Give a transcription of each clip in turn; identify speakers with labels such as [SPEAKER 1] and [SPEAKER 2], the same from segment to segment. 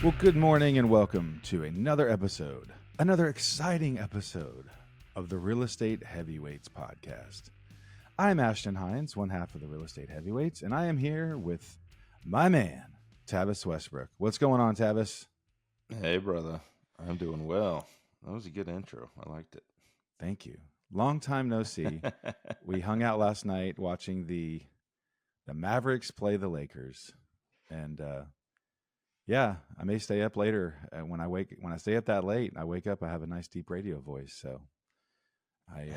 [SPEAKER 1] Well, good morning and welcome to another exciting episode of the Real Estate Heavyweights podcast. I'm Ashton Hines, one half of the Real Estate Heavyweights, and I am here with my man, Tavis Westbrook. What's going on, Tavis?
[SPEAKER 2] Hey, brother. I'm doing well. That was a good intro. I liked it.
[SPEAKER 1] Thank you. Long time no see. We hung out last night watching the Mavericks play the Lakers, and yeah, I may stay up later. When I stay up that late, I wake up, I have a nice deep radio voice, so I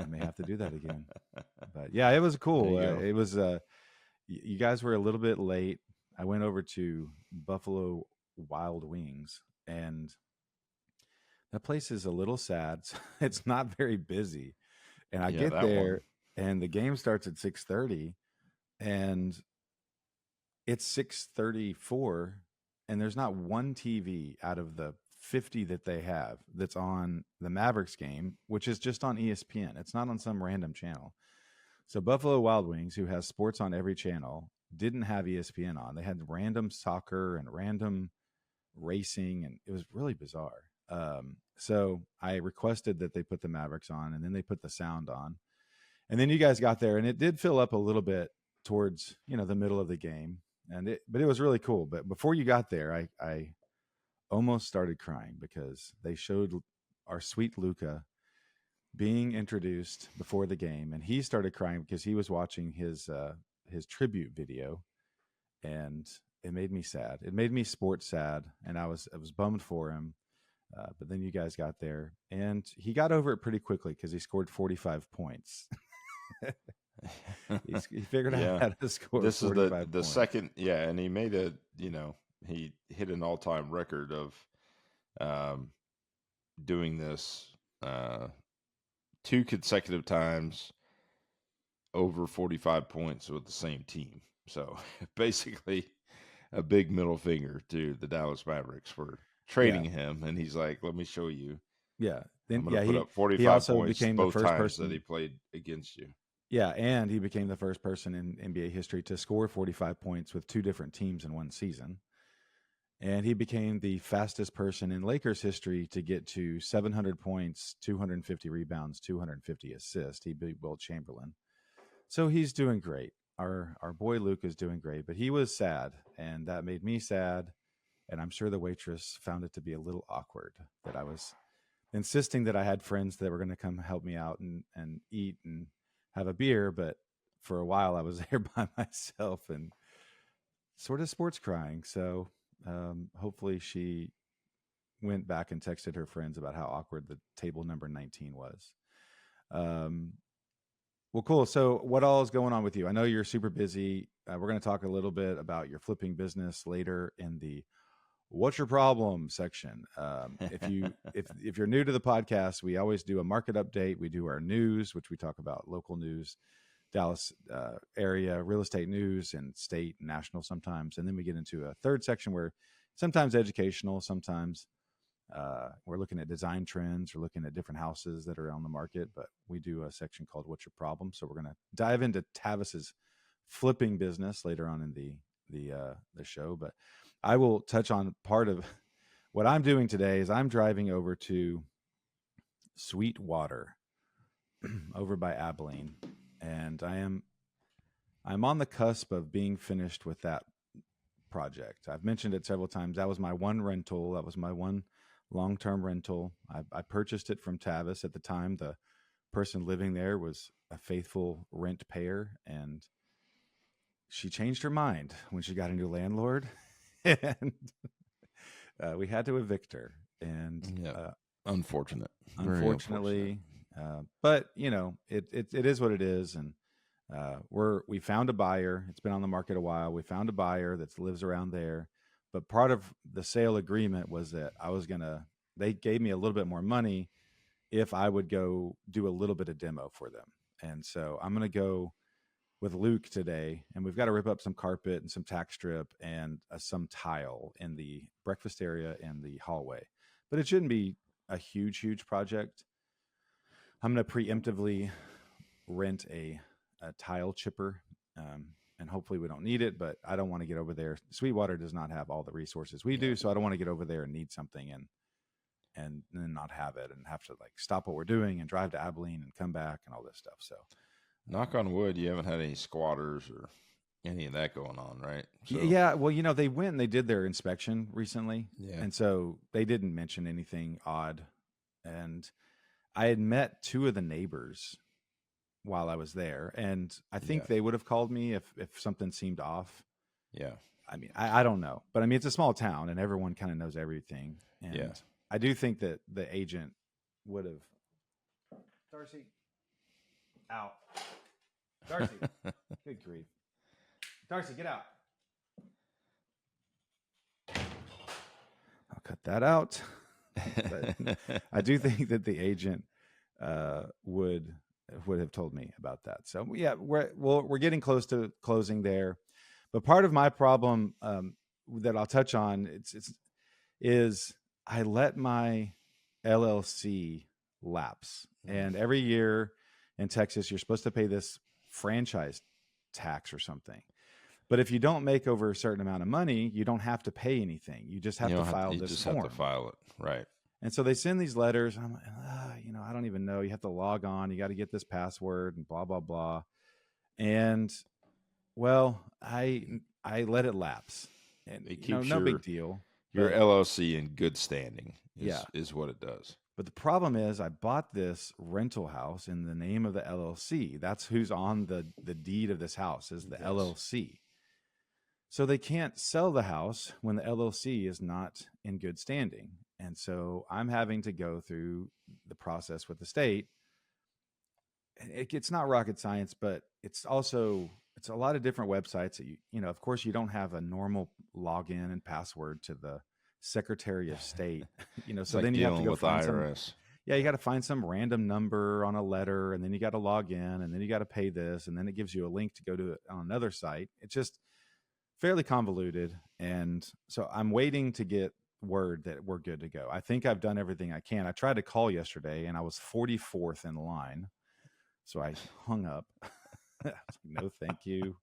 [SPEAKER 1] may have to do that again. But yeah, it was cool. It was you guys were a little bit late. I went over to Buffalo Wild Wings, and that place is a little sad. It's not very busy, and I get there, and the game starts at 6:30, and it's 6:34. And there's not one TV out of the 50 that they have that's on the Mavericks game, which is just on ESPN. It's not on some random channel. So Buffalo Wild Wings, who has sports on every channel, didn't have ESPN on. They had random soccer and random racing, and it was really bizarre. So I requested that they put the Mavericks on, and then they put the sound on. And then you guys got there, and it did fill up a little bit towards, the middle of the game. But it was really cool. But before you got there, I almost started crying because they showed our sweet Luca being introduced before the game, and he started crying because he was watching his tribute video, and it made me sad. It made me sports sad, and I was bummed for him. But then you guys got there, and he got over it pretty quickly because he scored 45 points. He figured out how to score.
[SPEAKER 2] This is the second, and he made he hit an all-time record of doing this 2 consecutive times over 45 points with the same team. So basically a big middle finger to the Dallas Mavericks for trading him, and he's like, let me show you.
[SPEAKER 1] Yeah.
[SPEAKER 2] Then I'm gonna put up 45 points
[SPEAKER 1] became
[SPEAKER 2] both
[SPEAKER 1] the first
[SPEAKER 2] times
[SPEAKER 1] person
[SPEAKER 2] that he played against you.
[SPEAKER 1] Yeah, and he became the first person in NBA history to score 45 points with 2 different teams in one season. And he became the fastest person in Lakers history to get to 700 points, 250 rebounds, 250 assists. He beat Wilt Chamberlain. So he's doing great. Our boy Luke is doing great, but he was sad, and that made me sad. And I'm sure the waitress found it to be a little awkward that I was insisting that I had friends that were going to come help me out and eat and have a beer, but for a while I was there by myself and sort of sports crying. So hopefully she went back and texted her friends about how awkward the table number 19 was. Well, cool. So what all is going on with you? I know you're super busy. We're going to talk a little bit about your flipping business later in the "What's Your Problem" section. If you're new to the podcast, we always do a market update. We do our news, which we talk about local news, Dallas area real estate news, and state and national sometimes. And then we get into a third section where sometimes educational, sometimes we're looking at design trends. We're looking at different houses that are on the market. But we do a section called "What's Your Problem?" So we're going to dive into Tavis's flipping business later on in the show. But I will touch on part of what I'm doing today. Is I'm driving over to Sweetwater over by Abilene, and I'm on the cusp of being finished with that project. I've mentioned it several times. That was my one rental. That was my one long-term rental. I purchased it from Tavis. At the time, the person living there was a faithful rent payer, and she changed her mind when she got a new landlord. And we had to evict her, and unfortunately, but it is what it is, and we found a buyer. It's been on the market a while. We found a buyer that lives around there, but part of the sale agreement was that they gave me a little bit more money if I would go do a little bit of demo for them, and so I'm going to go with Luke today, and we've got to rip up some carpet and some tack strip and some tile in the breakfast area and the hallway. But it shouldn't be a huge project. I'm going to preemptively rent a tile chipper and hopefully we don't need it, but I don't want to get over there. Sweetwater does not have all the resources we do, so I don't want to get over there and need something and then not have it and have to like stop what we're doing and drive to Abilene and come back and all this stuff. So
[SPEAKER 2] knock on wood, you haven't had any squatters or any of that going on, right? So,
[SPEAKER 1] yeah, well, they went and they did their inspection recently,
[SPEAKER 2] yeah,
[SPEAKER 1] and so they didn't mention anything odd. And I had met two of the neighbors while I was there, and I think they would have called me if something seemed off.
[SPEAKER 2] Yeah.
[SPEAKER 1] I mean, I don't know, but I mean, it's a small town and everyone kind of knows everything. And I do think that the agent would have. Darcy, out. Darcy, good grief. Darcy, get out. I'll cut that out. But I do think that the agent would have told me about that. So yeah, we're getting close to closing there. But part of my problem that I'll touch on is I let my LLC lapse, and every year in Texas you're supposed to pay this franchise tax or something. But if you don't make over a certain amount of money, you don't have to pay anything. You just have to file this form. You just have to
[SPEAKER 2] file it, right?
[SPEAKER 1] And so they send these letters. I'm like, I don't even know. You have to log on. You got to get this password and blah, blah, blah. And well, I let it lapse. And
[SPEAKER 2] it keeps
[SPEAKER 1] no big deal.
[SPEAKER 2] Your LLC in good standing is what it does.
[SPEAKER 1] But the problem is I bought this rental house in the name of the LLC. That's who's on the deed of this house is the LLC. So they can't sell the house when the LLC is not in good standing. And so I'm having to go through the process with the state. It's not rocket science, but it's a lot of different websites that of course you don't have a normal login and password to the Secretary of State, so then you have to go find
[SPEAKER 2] IRS.
[SPEAKER 1] You got to find some random number on a letter, and then you got to log in, and then you got to pay this, and then it gives you a link to go to it on another site. It's just fairly convoluted. And so I'm waiting to get word that we're good to go. I think I've done everything I can. I tried to call yesterday and I was 44th in line. So I hung up. No, thank you.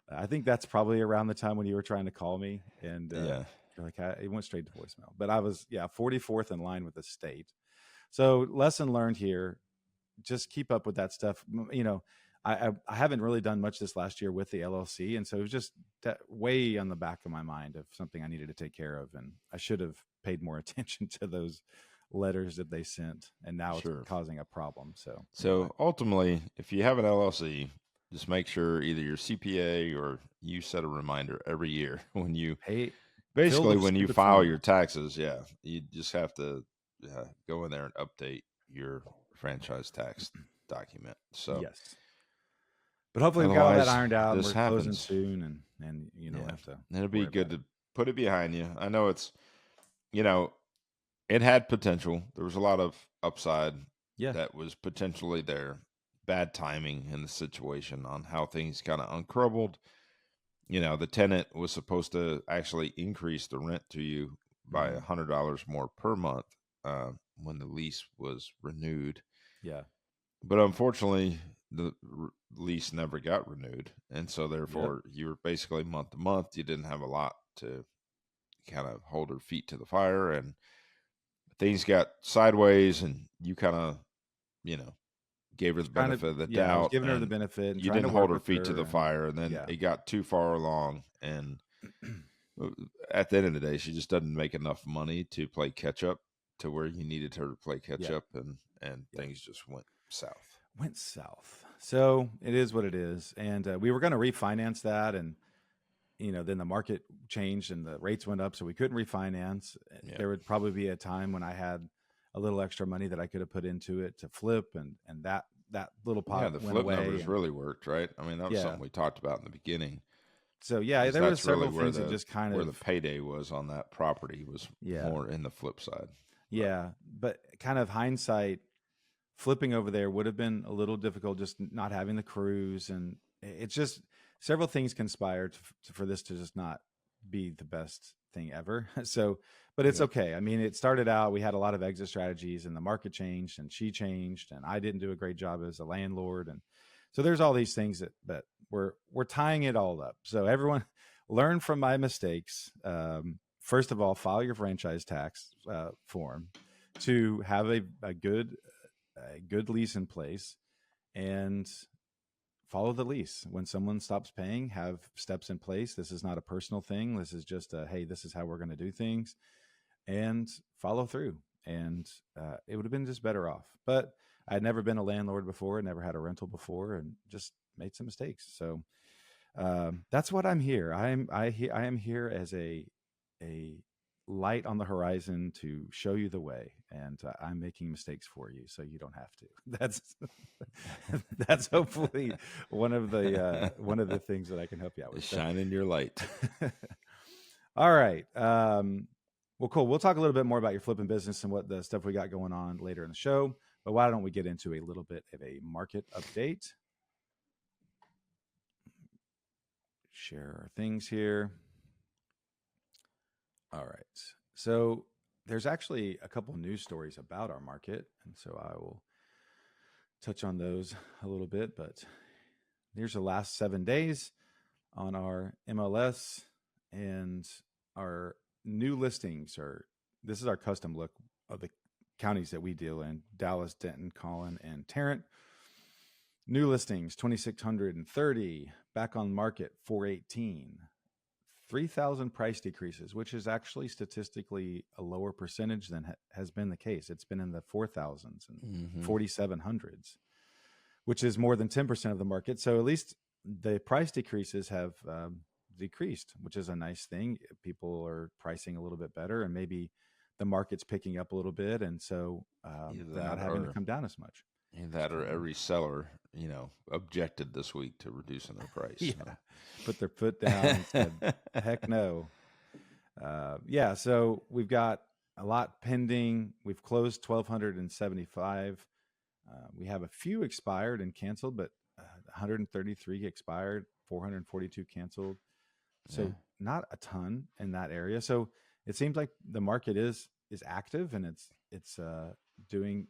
[SPEAKER 1] I think that's probably around the time when you were trying to call me. And you're like, it went straight to voicemail. But I was, 44th in line with the state. So lesson learned here, just keep up with that stuff. I haven't really done much this last year with the LLC. And so it was just way on the back of my mind of something I needed to take care of. And I should have paid more attention to those letters that they sent. And now it's causing a problem. So
[SPEAKER 2] ultimately, if you have an LLC, just make sure either your CPA or you set a reminder every year when you when you file your taxes. Yeah. You just have to go in there and update your franchise tax document. So
[SPEAKER 1] yes. But hopefully we got all that ironed out and we're closing soon and have to.
[SPEAKER 2] It'll be good to put it behind you. I know it's, it had potential. There was a lot of upside that was potentially there. Bad timing in the situation on how things kind of uncrumbled. The tenant was supposed to actually increase the rent to you by $100 more per month when the lease was renewed.
[SPEAKER 1] Yeah.
[SPEAKER 2] But unfortunately, the lease never got renewed. And so therefore you were basically month to month. You didn't have a lot to kind of hold her feet to the fire, and things got sideways, and you kind of, gave her the benefit of the doubt.
[SPEAKER 1] I was giving her the benefit.
[SPEAKER 2] You didn't hold her feet to the fire, and then it got too far along. And at the end of the day, she just doesn't make enough money to play catch up to where you needed her to play catch up, and things just went south. So it is what it is. And we were going to refinance that. And, then the market changed and the rates went up. So we couldn't refinance. Yeah. There would probably be a time when I had a little extra money that I could have put into it to flip. And that little pot the
[SPEAKER 1] went
[SPEAKER 2] flip
[SPEAKER 1] away.
[SPEAKER 2] Numbers really worked, right? I mean, that was something we talked about in the beginning.
[SPEAKER 1] So there was several things that just kind of
[SPEAKER 2] where the payday was on that property was more in the flip side.
[SPEAKER 1] Yeah. But kind of hindsight, flipping over there would have been a little difficult, just not having the crews, and it's just several things conspired for this to just not be the best thing ever. So, but it's okay. I mean, it started out, we had a lot of exit strategies, and the market changed, and she changed, and I didn't do a great job as a landlord, and So there's all these things that we're tying it all up. So everyone learn from my mistakes. First of all, file your franchise tax form to have a good lease in place, and follow the lease. When someone stops paying, have steps in place. This is not a personal thing. This is just hey, this is how we're going to do things, and follow through. And it would have been just better off. But I'd never been a landlord before, never had a rental before, and just made some mistakes. So that's what I'm here. I am here as a light on the horizon to show you the way, and I'm making mistakes for you so you don't have to. That's hopefully one of the things that I can help you out with.
[SPEAKER 2] Shining your light.
[SPEAKER 1] All right. Well, cool. We'll talk a little bit more about your flipping business and what the stuff we got going on later in the show. But why don't we get into a little bit of a market update? Share our things here. All right. So there's actually a couple news stories about our market, and so I will touch on those a little bit. But here's the last 7 days on our MLS, and our new listings are, this is our custom look of the counties that we deal in: Dallas, Denton, Collin, and Tarrant. New listings 2,630, back on market 418. 3,000 price decreases, which is actually statistically a lower percentage than has been the case. It's been in the 4,000s and 4,700s, which is more than 10% of the market. So at least the price decreases have decreased, which is a nice thing. People are pricing a little bit better, and maybe the market's picking up a little bit, and so they're not having to come down as much.
[SPEAKER 2] That or every seller, objected this week to reducing their price.
[SPEAKER 1] Yeah, put their foot down and said, heck no. So we've got a lot pending. We've closed 1,275. We have a few expired and canceled, but 133 expired, 442 canceled. So not a ton in that area. So it seems like the market is active, and it's doing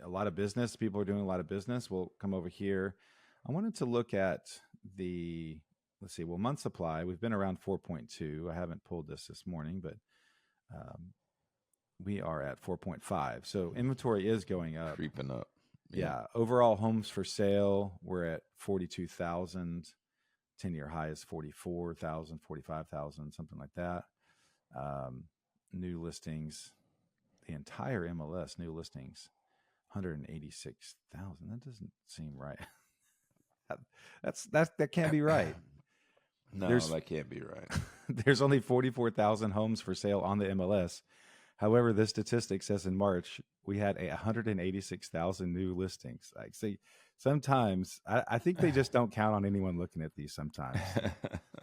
[SPEAKER 1] a lot of business. People are doing a lot of business. We'll come over here. I wanted to look at the, month supply. We've been around 4.2. I haven't pulled this morning, but we are at 4.5. So inventory is going up.
[SPEAKER 2] Creeping up.
[SPEAKER 1] Yeah. Overall homes for sale, we're at 42,000. 10-year high is 44,000, 45,000, something like that. New listings, the entire MLS, new listings, 186,000. That doesn't seem right. That can't be right.
[SPEAKER 2] No, that can't be right.
[SPEAKER 1] There's only 44,000 homes for sale on the MLS. However, this statistic says in March we had 186,000 new listings. Like, see, sometimes I think they just don't count on anyone looking at these. Sometimes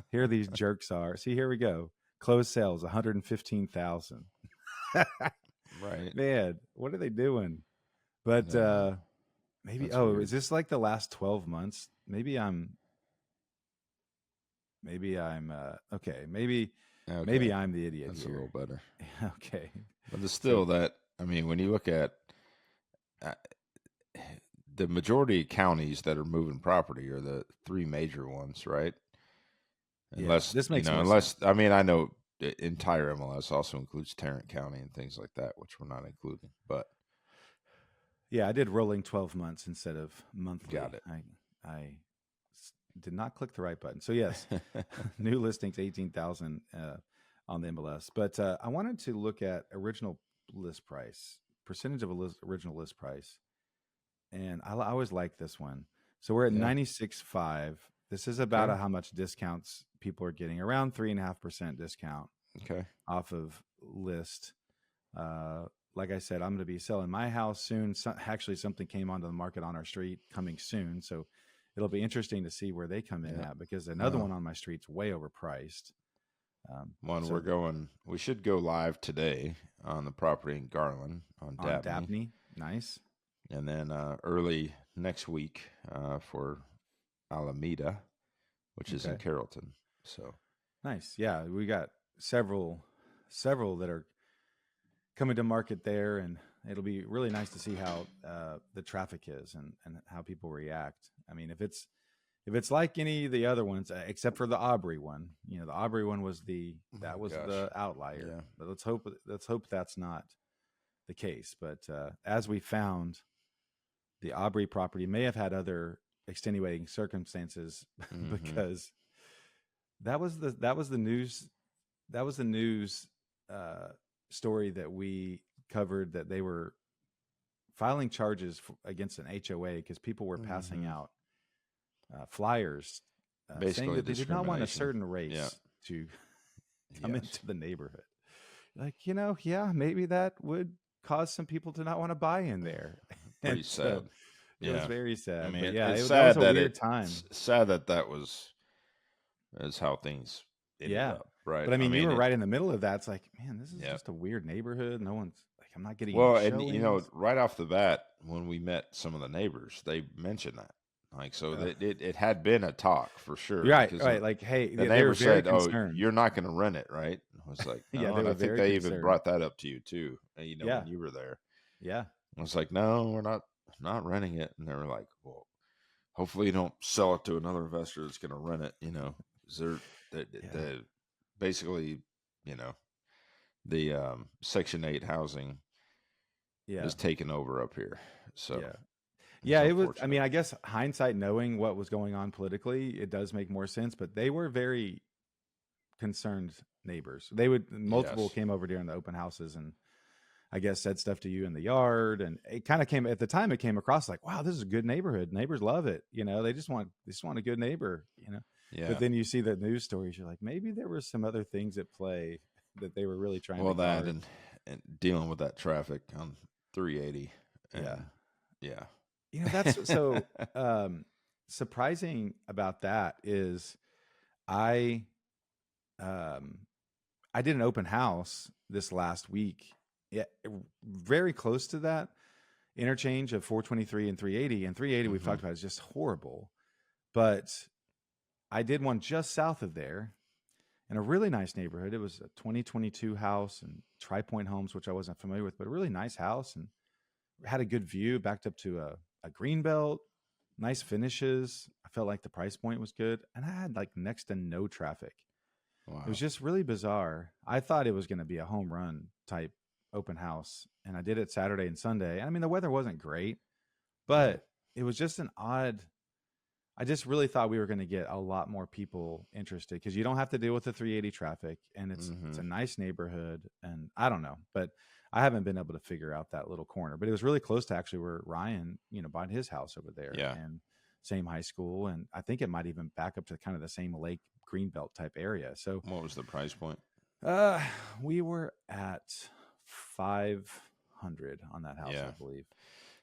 [SPEAKER 1] here these jerks are. See, here we go. Closed sales 115,000.
[SPEAKER 2] Right,
[SPEAKER 1] man, what are they doing? But maybe
[SPEAKER 2] weird.
[SPEAKER 1] Is this like the last 12 months? Maybe I'm okay. Maybe I'm the idiot.
[SPEAKER 2] That's
[SPEAKER 1] here.
[SPEAKER 2] a little better.
[SPEAKER 1] Okay.
[SPEAKER 2] But it's still when you look at the majority of counties that are moving property are the three major ones, right? Unless
[SPEAKER 1] this makes sense.
[SPEAKER 2] I know the entire MLS also includes Tarrant County and things like that, which we're not including. But
[SPEAKER 1] yeah, I did rolling 12 months instead of monthly.
[SPEAKER 2] Got it.
[SPEAKER 1] I did not click the right button. So yes, new listings 18,000 on the MLS. But I wanted to look at original list price, percentage of original list price, and I always like this one. So we're at 96.5. This is about how much discounts people are getting, around 3.5% discount.
[SPEAKER 2] Okay.
[SPEAKER 1] Off of list. Like I said, I'm going to be selling my house soon. Actually, something came onto the market on our street coming soon. So it'll be interesting to see where they come in at, because another one on my street's way overpriced.
[SPEAKER 2] We should go live today on the property in Garland on Dabney.
[SPEAKER 1] Nice.
[SPEAKER 2] And then early next week for Alameda, which is in Carrollton. So
[SPEAKER 1] nice. Yeah, we got several that are coming to market there, and it'll be really nice to see how the traffic is and how people react. I mean, if it's like any of the other ones, except for the Aubrey one, the Aubrey one was
[SPEAKER 2] Oh
[SPEAKER 1] was
[SPEAKER 2] gosh.
[SPEAKER 1] the outlier.
[SPEAKER 2] Yeah.
[SPEAKER 1] But let's hope that's not the case. But as we found, the Aubrey property may have had other extenuating circumstances because that was the news story that we covered, that they were filing charges against an HOA because people were passing out flyers saying
[SPEAKER 2] Basically
[SPEAKER 1] that they did not want a
[SPEAKER 2] discrimination.
[SPEAKER 1] certain race
[SPEAKER 2] Yeah.
[SPEAKER 1] to come
[SPEAKER 2] Yes.
[SPEAKER 1] into the neighborhood. Like, yeah, maybe that would cause some people to not want to buy in there.
[SPEAKER 2] Pretty
[SPEAKER 1] And so
[SPEAKER 2] sad.
[SPEAKER 1] it was
[SPEAKER 2] Yeah.
[SPEAKER 1] very sad.
[SPEAKER 2] I mean,
[SPEAKER 1] but yeah,
[SPEAKER 2] it's
[SPEAKER 1] that was
[SPEAKER 2] sad
[SPEAKER 1] a
[SPEAKER 2] that
[SPEAKER 1] weird time.
[SPEAKER 2] sad that is how things ended
[SPEAKER 1] Yeah.
[SPEAKER 2] up, right?
[SPEAKER 1] But I mean, you were
[SPEAKER 2] it,
[SPEAKER 1] right in the middle of that. It's like, man, this is
[SPEAKER 2] Yeah.
[SPEAKER 1] just a weird neighborhood. No one's like, I'm not getting
[SPEAKER 2] Well,
[SPEAKER 1] any
[SPEAKER 2] and
[SPEAKER 1] showings.
[SPEAKER 2] right off the bat, when we met some of the neighbors, they mentioned that, like, so that it had been a talk for sure.
[SPEAKER 1] You're right,
[SPEAKER 2] because
[SPEAKER 1] right. Like, hey,
[SPEAKER 2] the
[SPEAKER 1] they were
[SPEAKER 2] neighbor
[SPEAKER 1] very
[SPEAKER 2] said, "Oh,
[SPEAKER 1] concerned.
[SPEAKER 2] you're not going to rent it, right?" I was like, "No,"
[SPEAKER 1] Yeah, they
[SPEAKER 2] and
[SPEAKER 1] were
[SPEAKER 2] I think
[SPEAKER 1] very
[SPEAKER 2] they even
[SPEAKER 1] concerned.
[SPEAKER 2] brought that up to you too.
[SPEAKER 1] Yeah.
[SPEAKER 2] When you were there.
[SPEAKER 1] Yeah.
[SPEAKER 2] I was like, "No, we're not renting it," and they were like, "Well, hopefully you don't sell it to another investor that's going to rent it." 'Cause the basically, the Section 8 housing
[SPEAKER 1] Yeah.
[SPEAKER 2] is taken over up here. So
[SPEAKER 1] Yeah.
[SPEAKER 2] it's
[SPEAKER 1] Yeah, it was. I
[SPEAKER 2] unfortunate.
[SPEAKER 1] mean, I guess hindsight, knowing what was going on politically, it does make more sense. But they were very concerned neighbors. They would multiple
[SPEAKER 2] Yes.
[SPEAKER 1] came over during the open houses and I guess said stuff to you in the yard, and it kind of came at the time. It came across like, wow, this is a good neighborhood. Neighbors love it. They just want a good neighbor.
[SPEAKER 2] Yeah.
[SPEAKER 1] But then you see the news stories, you're like, maybe there were some other things at play that they were really trying to guard.
[SPEAKER 2] And dealing with that traffic on 380.
[SPEAKER 1] Yeah.
[SPEAKER 2] Yeah.
[SPEAKER 1] That's so surprising about that is I did an open house this last week. Yeah, very close to that interchange of 423 and 380. And 380 we've talked about is just horrible. But I did one just south of there in a really nice neighborhood. It was a 2022 house and Tri-Point Homes, which I wasn't familiar with, but a really nice house and had a good view, backed up to a green belt, nice finishes. I felt like the price point was good. And I had like next to no traffic.
[SPEAKER 2] Wow.
[SPEAKER 1] It was just really bizarre. I thought it was going to be a home run type open house, and I did it Saturday and Sunday. I mean, the weather wasn't great, but it was just an odd. I just really thought we were going to get a lot more people interested because you don't have to deal with the 380 traffic, and it's a nice neighborhood. And I don't know, but I haven't been able to figure out that little corner. But it was really close to actually where Ryan, bought his house over there.
[SPEAKER 2] Yeah.
[SPEAKER 1] And same high school, and I think it might even back up to kind of the same lake greenbelt type area. So
[SPEAKER 2] what was the price point?
[SPEAKER 1] We were at 500 on that house, I believe.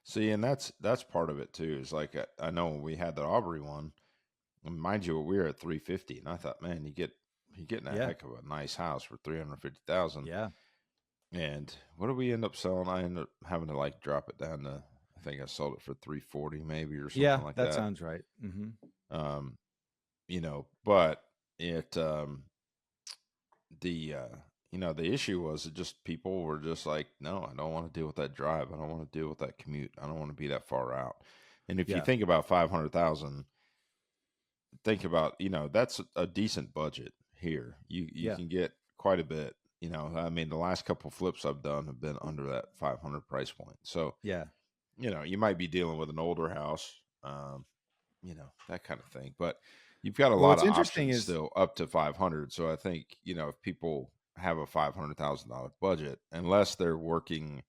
[SPEAKER 2] See, and that's part of it too. Is like I know when we had the Aubrey one, mind you, we were at 350, and I thought, man, you're getting a heck of a nice house for 350,000.
[SPEAKER 1] Yeah.
[SPEAKER 2] And what did we end up selling? I ended up having to like drop it down to, I think I sold it for 340 maybe or something like that.
[SPEAKER 1] That sounds right. Mm-hmm.
[SPEAKER 2] But it the issue was that just people were just like, no, I don't want to deal with that drive. I don't want to deal with that commute. I don't want to be that far out. And if you think about 500,000, think about, that's a decent budget here. You can get quite a bit. I mean, the last couple flips I've done have been under that 500 price point. So, you might be dealing with an older house, that kind of thing. But you've got a lot of options still up to 500. So I think, if people have a $500,000 budget, unless they're working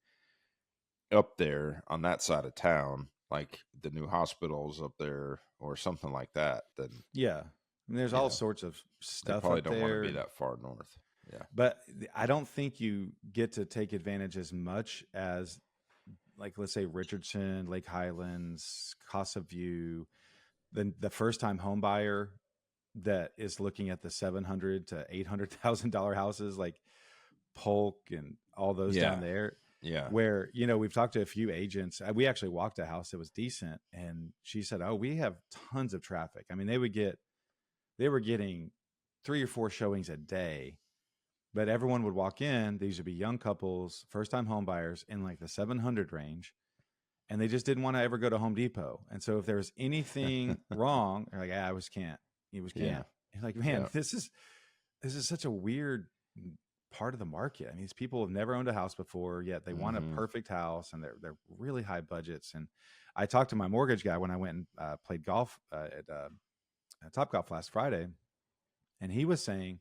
[SPEAKER 2] up there on that side of town, like the new hospitals up there or something like that, then
[SPEAKER 1] I mean, there's all sorts of stuff.
[SPEAKER 2] They probably
[SPEAKER 1] up
[SPEAKER 2] don't
[SPEAKER 1] there.
[SPEAKER 2] want to be that far north. Yeah,
[SPEAKER 1] but I don't think you get to take advantage as much as, like, let's say Richardson, Lake Highlands, Casa View, the first time home buyer that is looking at the $700,000 to $800,000 houses like Polk and all those down there.
[SPEAKER 2] Yeah.
[SPEAKER 1] Where, we've talked to a few agents. We actually walked a house that was decent, and she said, oh, we have tons of traffic. I mean, they were getting 3 or 4 showings a day, but everyone would walk in. These would be young couples, first time home buyers in like the 700 range. And they just didn't want to ever go to Home Depot. And so if there was anything wrong, they're like, I just can't. You just can't. You're like, man, this is such a weird part of the market. I mean, these people have never owned a house before, yet they want a perfect house, and they're really high budgets. And I talked to my mortgage guy when I went and played golf at Topgolf last Friday, and he was saying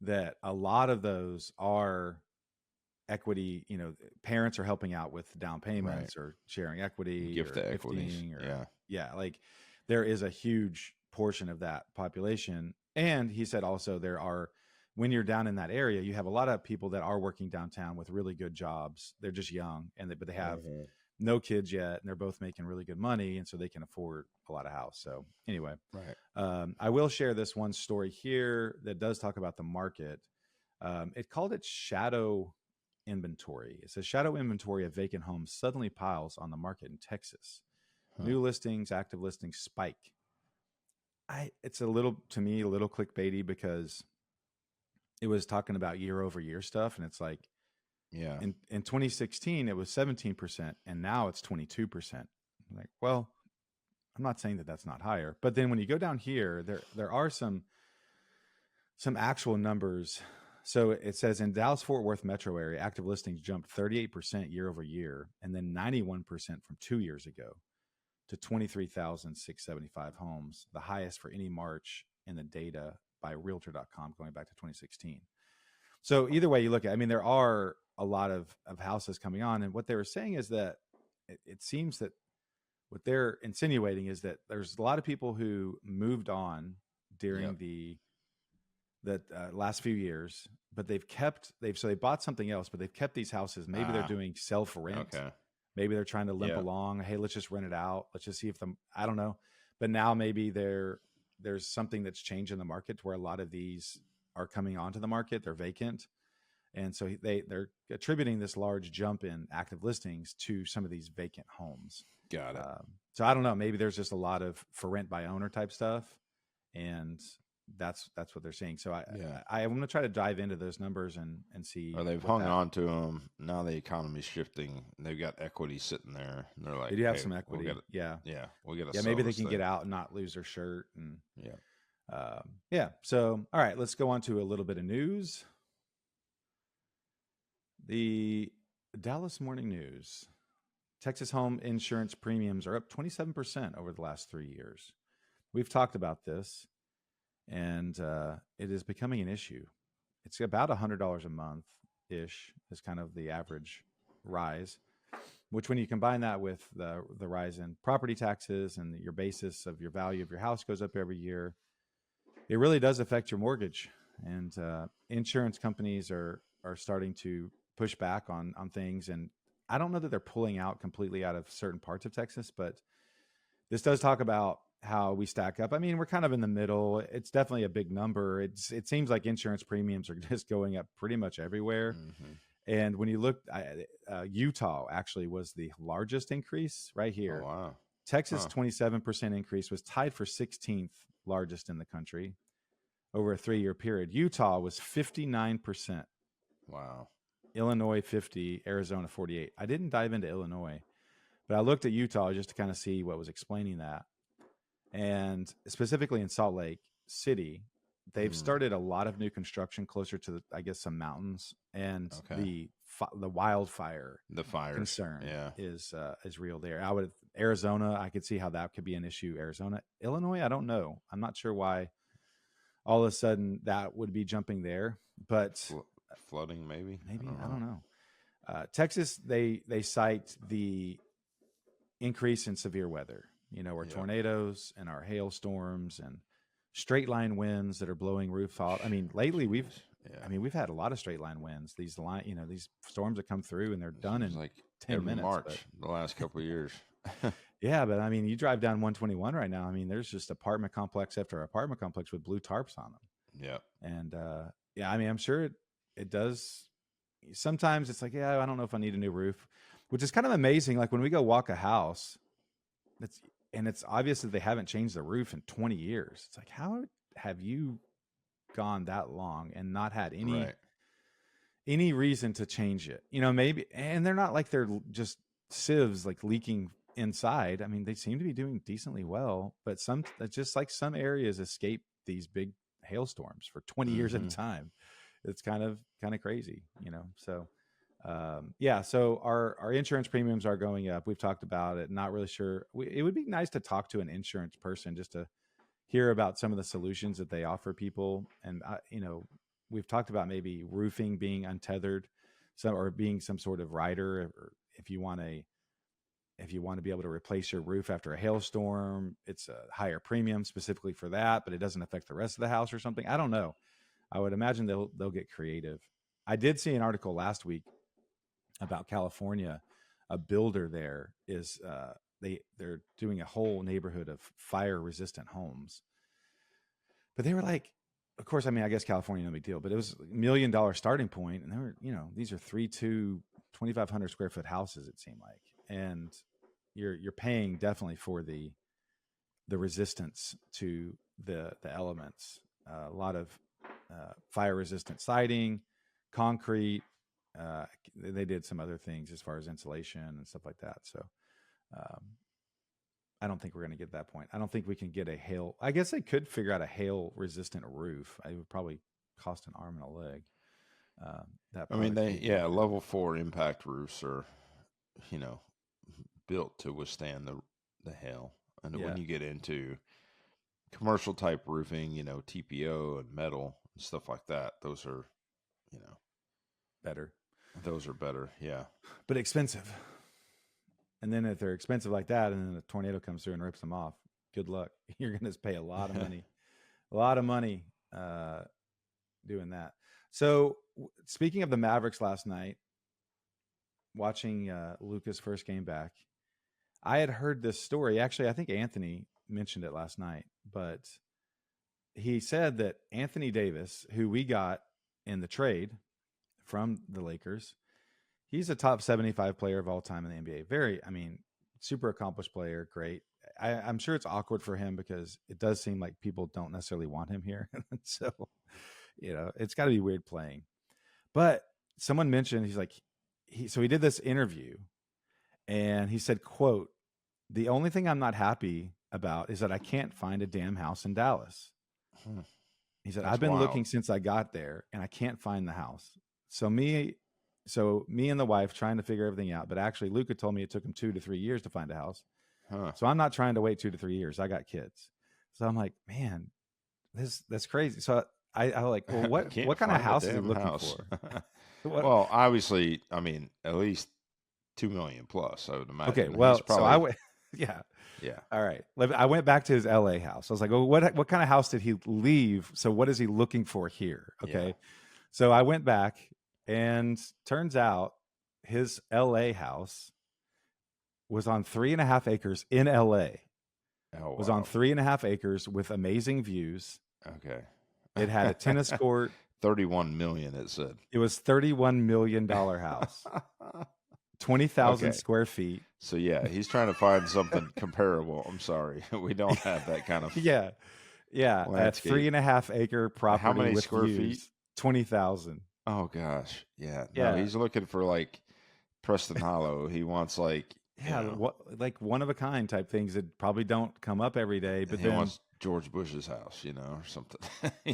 [SPEAKER 1] that a lot of those are equity. You know, parents are helping out with down payments or sharing equity,
[SPEAKER 2] gift
[SPEAKER 1] or
[SPEAKER 2] to equities,
[SPEAKER 1] like there is a huge portion of that population. And he said also there are, when you're down in that area, you have a lot of people that are working downtown with really good jobs. They're just young, but they have no kids yet, and they're both making really good money, and so they can afford a lot of house. So anyway, I will share this one story here that does talk about the market. It called it shadow inventory. It says shadow inventory of vacant homes suddenly piles on the market in Texas. New listings, active listings spike. It's a little clickbaity, because it was talking about year over year stuff. And it's like, in 2016, it was 17%, and now it's 22%. Like, well, I'm not saying that that's not higher, but then when you go down here, there are some actual numbers. So it says in Dallas Fort Worth metro area, active listings jumped 38% year over year, and then 91% from 2 years ago to 23,675 homes, the highest for any March in the data by Realtor.com going back to 2016. So either way you look at it, I mean, there are a lot of houses coming on. And what they were saying is that it seems that what they're insinuating is that there's a lot of people who moved on during the last few years, but they bought something else, but they've kept these houses. Maybe they're doing self rent. Okay. Maybe they're trying to limp along. Hey, let's just rent it out. Let's just see if I don't know. But now maybe there's something that's changed in the market where a lot of these are coming onto the market. They're vacant. And so they're attributing this large jump in active listings to some of these vacant homes.
[SPEAKER 2] Got it.
[SPEAKER 1] So I don't know. Maybe there's just a lot of for rent by owner type stuff, and that's what they're seeing. So I'm going to try to dive into those numbers and see.
[SPEAKER 2] Or they've hung on to them. Now the economy's shifting. They've got equity sitting there, and they're like,
[SPEAKER 1] they do have some equity. We'll get
[SPEAKER 2] maybe
[SPEAKER 1] they can get out and not lose their shirt. And So all right, let's go on to a little bit of news. The Dallas Morning News. Texas home insurance premiums are up 27% over the last 3 years. We've talked about this, and it is becoming an issue. It's about $100 a month-ish is kind of the average rise, which when you combine that with the rise in property taxes and your basis of your value of your house goes up every year, it really does affect your mortgage. And insurance companies are starting to push back on things. And I don't know that they're pulling out completely out of certain parts of Texas, but this does talk about how we stack up. I mean, we're kind of in the middle. It's definitely a big number. It seems like insurance premiums are just going up pretty much everywhere. Mm-hmm. And when you look, Utah actually was the largest increase right here.
[SPEAKER 2] Oh, wow.
[SPEAKER 1] Texas, 27% increase, was tied for 16th largest in the country over a 3-year period. Utah was 59%.
[SPEAKER 2] Wow.
[SPEAKER 1] Illinois 50, Arizona 48. I didn't dive into Illinois, but I looked at Utah just to kind of see what was explaining that. And specifically in Salt Lake City, they've started a lot of new construction closer to, I guess, some mountains, and the wildfire, concern is real there. Arizona, I could see how that could be an issue. Arizona, Illinois, I don't know. I'm not sure why all of a sudden that would be jumping there, but
[SPEAKER 2] flooding maybe
[SPEAKER 1] I don't know. Texas, they cite the increase in severe weather, our tornadoes and our hailstorms and straight line winds that are blowing roofs off. I mean, lately we've had a lot of straight line winds. These these storms that come through and they're done in
[SPEAKER 2] like
[SPEAKER 1] 10 minutes.
[SPEAKER 2] March, the last couple of years.
[SPEAKER 1] Yeah, but I mean, you drive down 121 right now. I mean, there's just apartment complex after apartment complex with blue tarps on them.
[SPEAKER 2] Yeah. And
[SPEAKER 1] I mean, I'm sure it does. Sometimes it's like, I don't know if I need a new roof, which is kind of amazing. Like when we go walk a house, it's obvious that they haven't changed the roof in 20 years. It's like, how have you gone that long and not had any any reason to change it. Maybe, and they're not like they're just sieves like leaking inside. I mean, they seem to be doing decently well, but just like some areas escape these big hailstorms for 20 years at a time. It's kind of crazy, So, yeah. So our insurance premiums are going up. We've talked about it. Not really sure. It would be nice to talk to an insurance person just to hear about some of the solutions that they offer people. And we've talked about maybe roofing being untethered, or being some sort of rider, or if you want to be able to replace your roof after a hailstorm, it's a higher premium specifically for that, but it doesn't affect the rest of the house or something. I don't know. I would imagine they'll get creative. I did see an article last week about California. A builder there is they're doing a whole neighborhood of fire resistant homes. But they were like, of course, I mean, I guess California, no big deal, but it was $1 million starting point. And they were, these are 2,500 square foot houses, it seemed like. And you're paying definitely for the resistance to the elements. A lot of fire resistant siding, concrete. They did some other things as far as insulation and stuff like that. So I don't think we're going to get to that point. I don't think we can get a hail. I guess they could figure out a hail resistant roof. It would probably cost an arm and a leg.
[SPEAKER 2] I mean, level 4 impact roofs are, built to withstand the hail. And when you get into commercial type roofing, TPO and metal and stuff like that, those are,
[SPEAKER 1] better.
[SPEAKER 2] Those are better, yeah.
[SPEAKER 1] But expensive. And then if they're expensive like that, and then a tornado comes through and rips them off, good luck. You're going to pay a lot of money, doing that. So speaking of the Mavericks last night, watching Luka's first game back, I had heard this story. Actually, I think Anthony mentioned it last night, but he said that Anthony Davis, who we got in the trade from the Lakers, he's a top 75 player of all time in the NBA. Super accomplished player. Great. I'm sure it's awkward for him because it does seem like people don't necessarily want him here. So, it's got to be weird playing. But someone mentioned, he's like, he did this interview and he said, quote, "The only thing I'm not happy about is that I can't find a damn house in Dallas." He said, "I've been looking since I got there and I can't find the house. So me and the wife trying to figure everything out. But actually, Luka told me it took him 2 to 3 years to find a house. So I'm not trying to wait 2 to 3 years. I got kids." So I'm like, man, that's crazy. So I like, well, what kind of house is he looking for?
[SPEAKER 2] Well, obviously, at least 2 million plus, I would imagine.
[SPEAKER 1] Okay, well, so I went, yeah. All right. I went back to his LA house. I was like, well, what kind of house did he leave? So what is he looking for here? Okay. Yeah. So I went back. And turns out his LA house was on 3.5 acres in LA.
[SPEAKER 2] Oh, wow.
[SPEAKER 1] Was on 3.5 acres with amazing views.
[SPEAKER 2] Okay.
[SPEAKER 1] It had a tennis court.
[SPEAKER 2] 31 million, it said.
[SPEAKER 1] It was $31 million house. 20,000 square feet.
[SPEAKER 2] So yeah, he's trying to find something comparable. I'm sorry. We don't have that kind of
[SPEAKER 1] Yeah. A 3.5 acre property.
[SPEAKER 2] How many
[SPEAKER 1] with
[SPEAKER 2] square
[SPEAKER 1] views,
[SPEAKER 2] feet?
[SPEAKER 1] 20,000.
[SPEAKER 2] Oh gosh, yeah. No, he's looking for like Preston Hollow. He wants like
[SPEAKER 1] like one of a kind type things that probably don't come up every day. But
[SPEAKER 2] he wants George Bush's house, or something.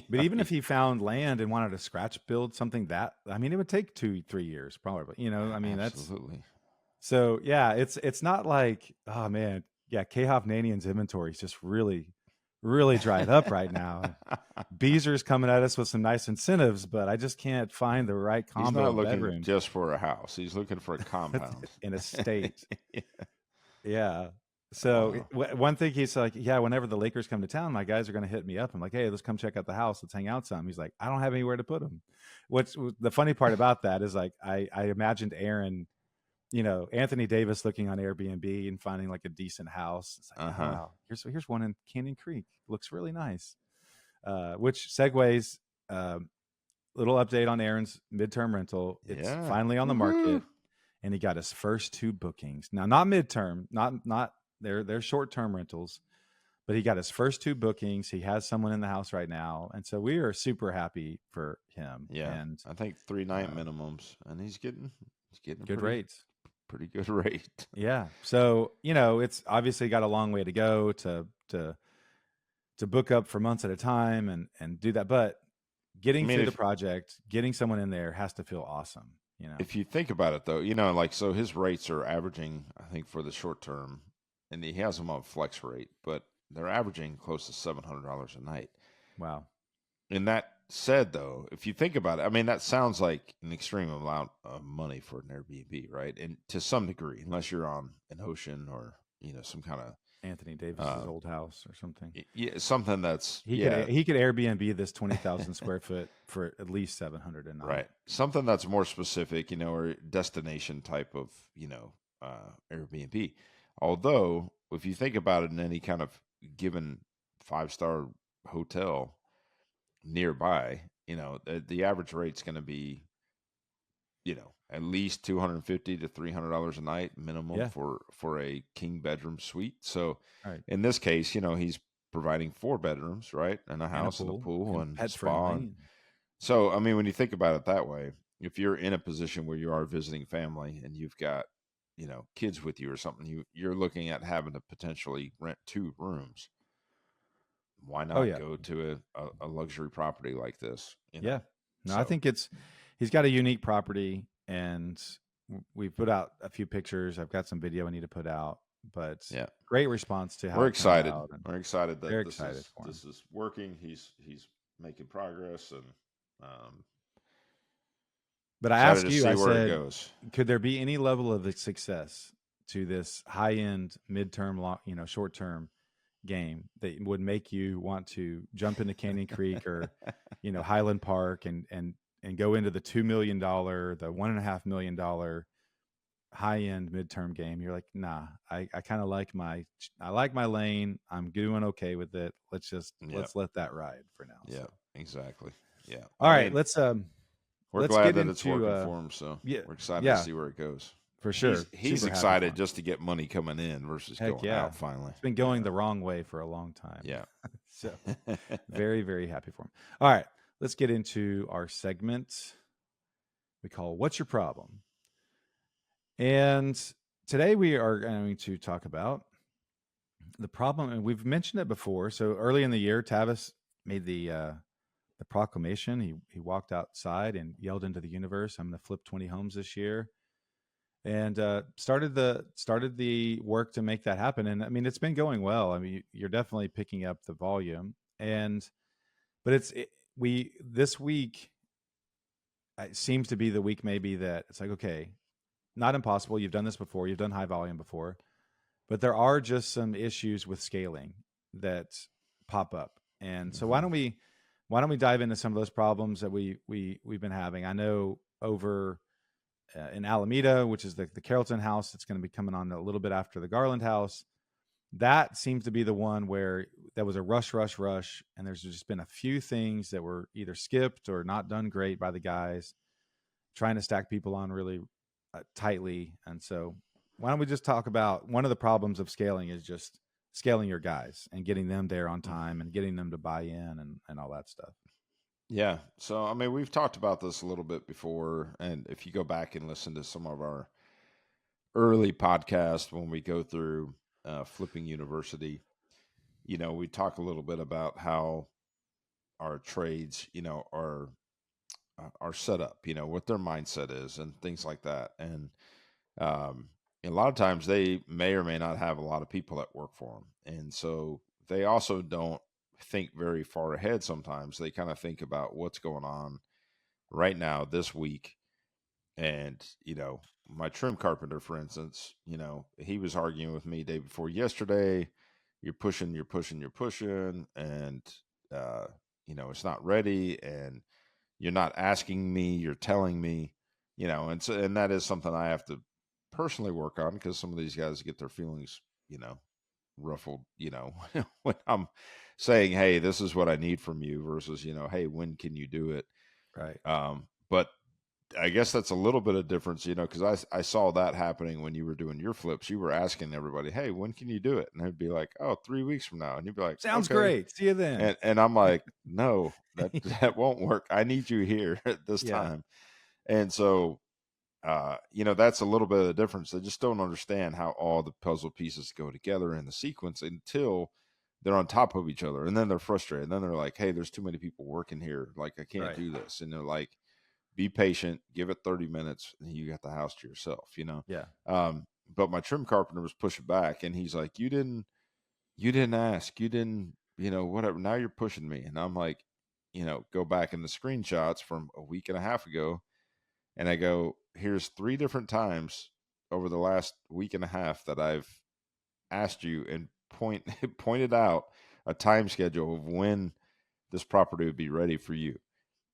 [SPEAKER 1] But even if he found land and wanted to scratch build something it would take 2-3 years probably.
[SPEAKER 2] Absolutely.
[SPEAKER 1] So yeah, it's not like, oh man, yeah, K-Hovnanian's inventory is just really dried up right now. Beezer's coming at us with some nice incentives, but I just can't find the right combo.
[SPEAKER 2] He's not looking
[SPEAKER 1] bedroom.
[SPEAKER 2] Just for a house. He's looking for a compound
[SPEAKER 1] in a state. Yeah. So one thing he's like, yeah, whenever the Lakers come to town, my guys are going to hit me up. I'm like, hey, let's come check out the house. Let's hang out some. He's like, I don't have anywhere to put them. What's the funny part about that is like, I imagined Aaron, Anthony Davis looking on Airbnb and finding like a decent house. It's like, wow, here's one in Canyon Creek. Looks really nice. Which segues, little update on Aaron's midterm rental. It's finally on the market, and he got his first 2 bookings. Now, not midterm, not they're short-term rentals, but he got his first 2 bookings. He has someone in the house right now, and so we are super happy for him.
[SPEAKER 2] Yeah,
[SPEAKER 1] And
[SPEAKER 2] I think 3 night
[SPEAKER 1] uh,
[SPEAKER 2] minimums, and he's getting a
[SPEAKER 1] good rates.
[SPEAKER 2] pretty good rate.
[SPEAKER 1] Yeah. So it's obviously got a long way to go to book up for months at a time and do that, but
[SPEAKER 2] I
[SPEAKER 1] getting
[SPEAKER 2] mean,
[SPEAKER 1] through the project, getting someone in there has to feel awesome.
[SPEAKER 2] if you think about it, though, like so his rates are averaging, I think, for the short term, and he has them on flex rate, but they're averaging close to $700 a night.
[SPEAKER 1] Wow.
[SPEAKER 2] And that said, though, if you think about it, I mean, that sounds like an extreme amount of money for an Airbnb, right? And to some degree, unless you're on an ocean or some kind of
[SPEAKER 1] Anthony Davis's old house or something.
[SPEAKER 2] yeah, something that's
[SPEAKER 1] He could Airbnb this 20,000 square foot for at least 700 a night.
[SPEAKER 2] right, something that's more specific, or destination type of Airbnb. Although, if you think about it, in any kind of given 5-star hotel nearby, the average rate's going to be, at least $250 to $300 a night minimum
[SPEAKER 1] Yeah.
[SPEAKER 2] for a king bedroom suite. So
[SPEAKER 1] Right.
[SPEAKER 2] in this case, he's providing 4 bedrooms, right, and a house and a pool and
[SPEAKER 1] pet
[SPEAKER 2] spa.
[SPEAKER 1] friendly.
[SPEAKER 2] So, I mean, when you think about it that way, if you're in a position where you are visiting family and you've got, kids with you or something, you're looking at having to potentially rent 2 rooms. Why
[SPEAKER 1] Oh
[SPEAKER 2] not
[SPEAKER 1] yeah.
[SPEAKER 2] go to a luxury property like this?
[SPEAKER 1] Yeah. No, I
[SPEAKER 2] So
[SPEAKER 1] think he's got a unique property, and we've put out a few pictures. I've got some video I need to put out, but
[SPEAKER 2] yeah,
[SPEAKER 1] great response to how
[SPEAKER 2] we're
[SPEAKER 1] it turned
[SPEAKER 2] excited.
[SPEAKER 1] out, and
[SPEAKER 2] We're excited that
[SPEAKER 1] very excited for him.
[SPEAKER 2] this is working. He's making progress, and
[SPEAKER 1] But I
[SPEAKER 2] excited
[SPEAKER 1] asked
[SPEAKER 2] to
[SPEAKER 1] you,
[SPEAKER 2] see
[SPEAKER 1] I
[SPEAKER 2] where it
[SPEAKER 1] said,
[SPEAKER 2] goes.
[SPEAKER 1] could there be any level of success to this high end, midterm, short term game that would make you want to jump into Canyon Creek or, Highland Park and go into the $2 million, the $1.5 million high end midterm game? You're like, nah, I kind of I like my lane. I'm doing okay with it. Let's let that ride for now.
[SPEAKER 2] Yeah,
[SPEAKER 1] So.
[SPEAKER 2] exactly. Yeah.
[SPEAKER 1] All right, let's
[SPEAKER 2] we're glad
[SPEAKER 1] get
[SPEAKER 2] that it's
[SPEAKER 1] into
[SPEAKER 2] working for him. So
[SPEAKER 1] yeah,
[SPEAKER 2] we're excited to
[SPEAKER 1] yeah,
[SPEAKER 2] see where it goes.
[SPEAKER 1] for sure.
[SPEAKER 2] He's
[SPEAKER 1] Super happy for
[SPEAKER 2] excited
[SPEAKER 1] him.
[SPEAKER 2] just to get money coming in versus
[SPEAKER 1] Heck
[SPEAKER 2] going
[SPEAKER 1] yeah.
[SPEAKER 2] out finally.
[SPEAKER 1] It's been going the wrong way for a long time.
[SPEAKER 2] Yeah.
[SPEAKER 1] So very, very happy for him. All right, let's get into our segment we call What's Your Problem? And today we are going to talk about the problem, and we've mentioned it before. So early in the year, Tavis made the proclamation. He walked outside and yelled into the universe, "I'm going to flip 20 homes this year," and started the work to make that happen. And I mean, it's been going well. I mean, you're definitely picking up the volume, but this week it seems to be the week maybe that it's like, okay, not impossible. You've done this before. You've done high volume before, but there are just some issues with scaling that pop up. And so why don't we dive into some of those problems that we've been having? I know over in Alameda, which is the Carrollton house that's going to be coming on a little bit after the Garland house. That seems to be the one where that was a rush, and there's just been a few things that were either skipped or not done great by the guys, trying to stack people on really tightly. And so why don't we just talk about one of the problems of scaling is just scaling your guys and getting them there on time and getting them to buy in and all that stuff.
[SPEAKER 2] Yeah. So, I mean, we've talked about this a little bit before. And if you go back and listen to some of our early podcasts when we go through Flipping University, we talk a little bit about how our trades, are set up, what their mindset is and things like that. And a lot of times they may or may not have a lot of people that work for them. And so they also don't think very far ahead sometimes. They kind of think about what's going on right now this week. And, my trim carpenter, for instance, he was arguing with me day before yesterday. You're pushing, and, it's not ready. And you're not asking me, you're telling me, and that is something I have to personally work on because some of these guys get their feelings, ruffled, when I'm saying, hey, this is what I need from you versus, hey, when can you do it?
[SPEAKER 1] Right.
[SPEAKER 2] But I guess that's a little bit of difference, because I saw that happening when you were doing your flips. You were asking everybody, "Hey, when can you do it?" And they'd be like, "Oh, 3 weeks from now." And you'd be like,
[SPEAKER 1] Sounds
[SPEAKER 2] "Okay."
[SPEAKER 1] great. See you then.
[SPEAKER 2] And I'm like, "No, that that won't work. I need you here at this
[SPEAKER 1] Yeah.
[SPEAKER 2] time." And so, that's a little bit of the difference. They just don't understand how all the puzzle pieces go together in the sequence until they're on top of each other, and then they're frustrated. And then they're like, "Hey, there's too many people working here. Like, I can't
[SPEAKER 1] Right.
[SPEAKER 2] do this." And they're like, be patient, give it 30 minutes, and you got the house to yourself.
[SPEAKER 1] Yeah.
[SPEAKER 2] But my trim carpenter was pushing back, and he's like, you didn't ask, you didn't, whatever. Now you're pushing me. And I'm like, go back in the screenshots from a week and a half ago. And I go, here's 3 different times over the last week and a half that I've asked you and pointed out a time schedule of when this property would be ready for you.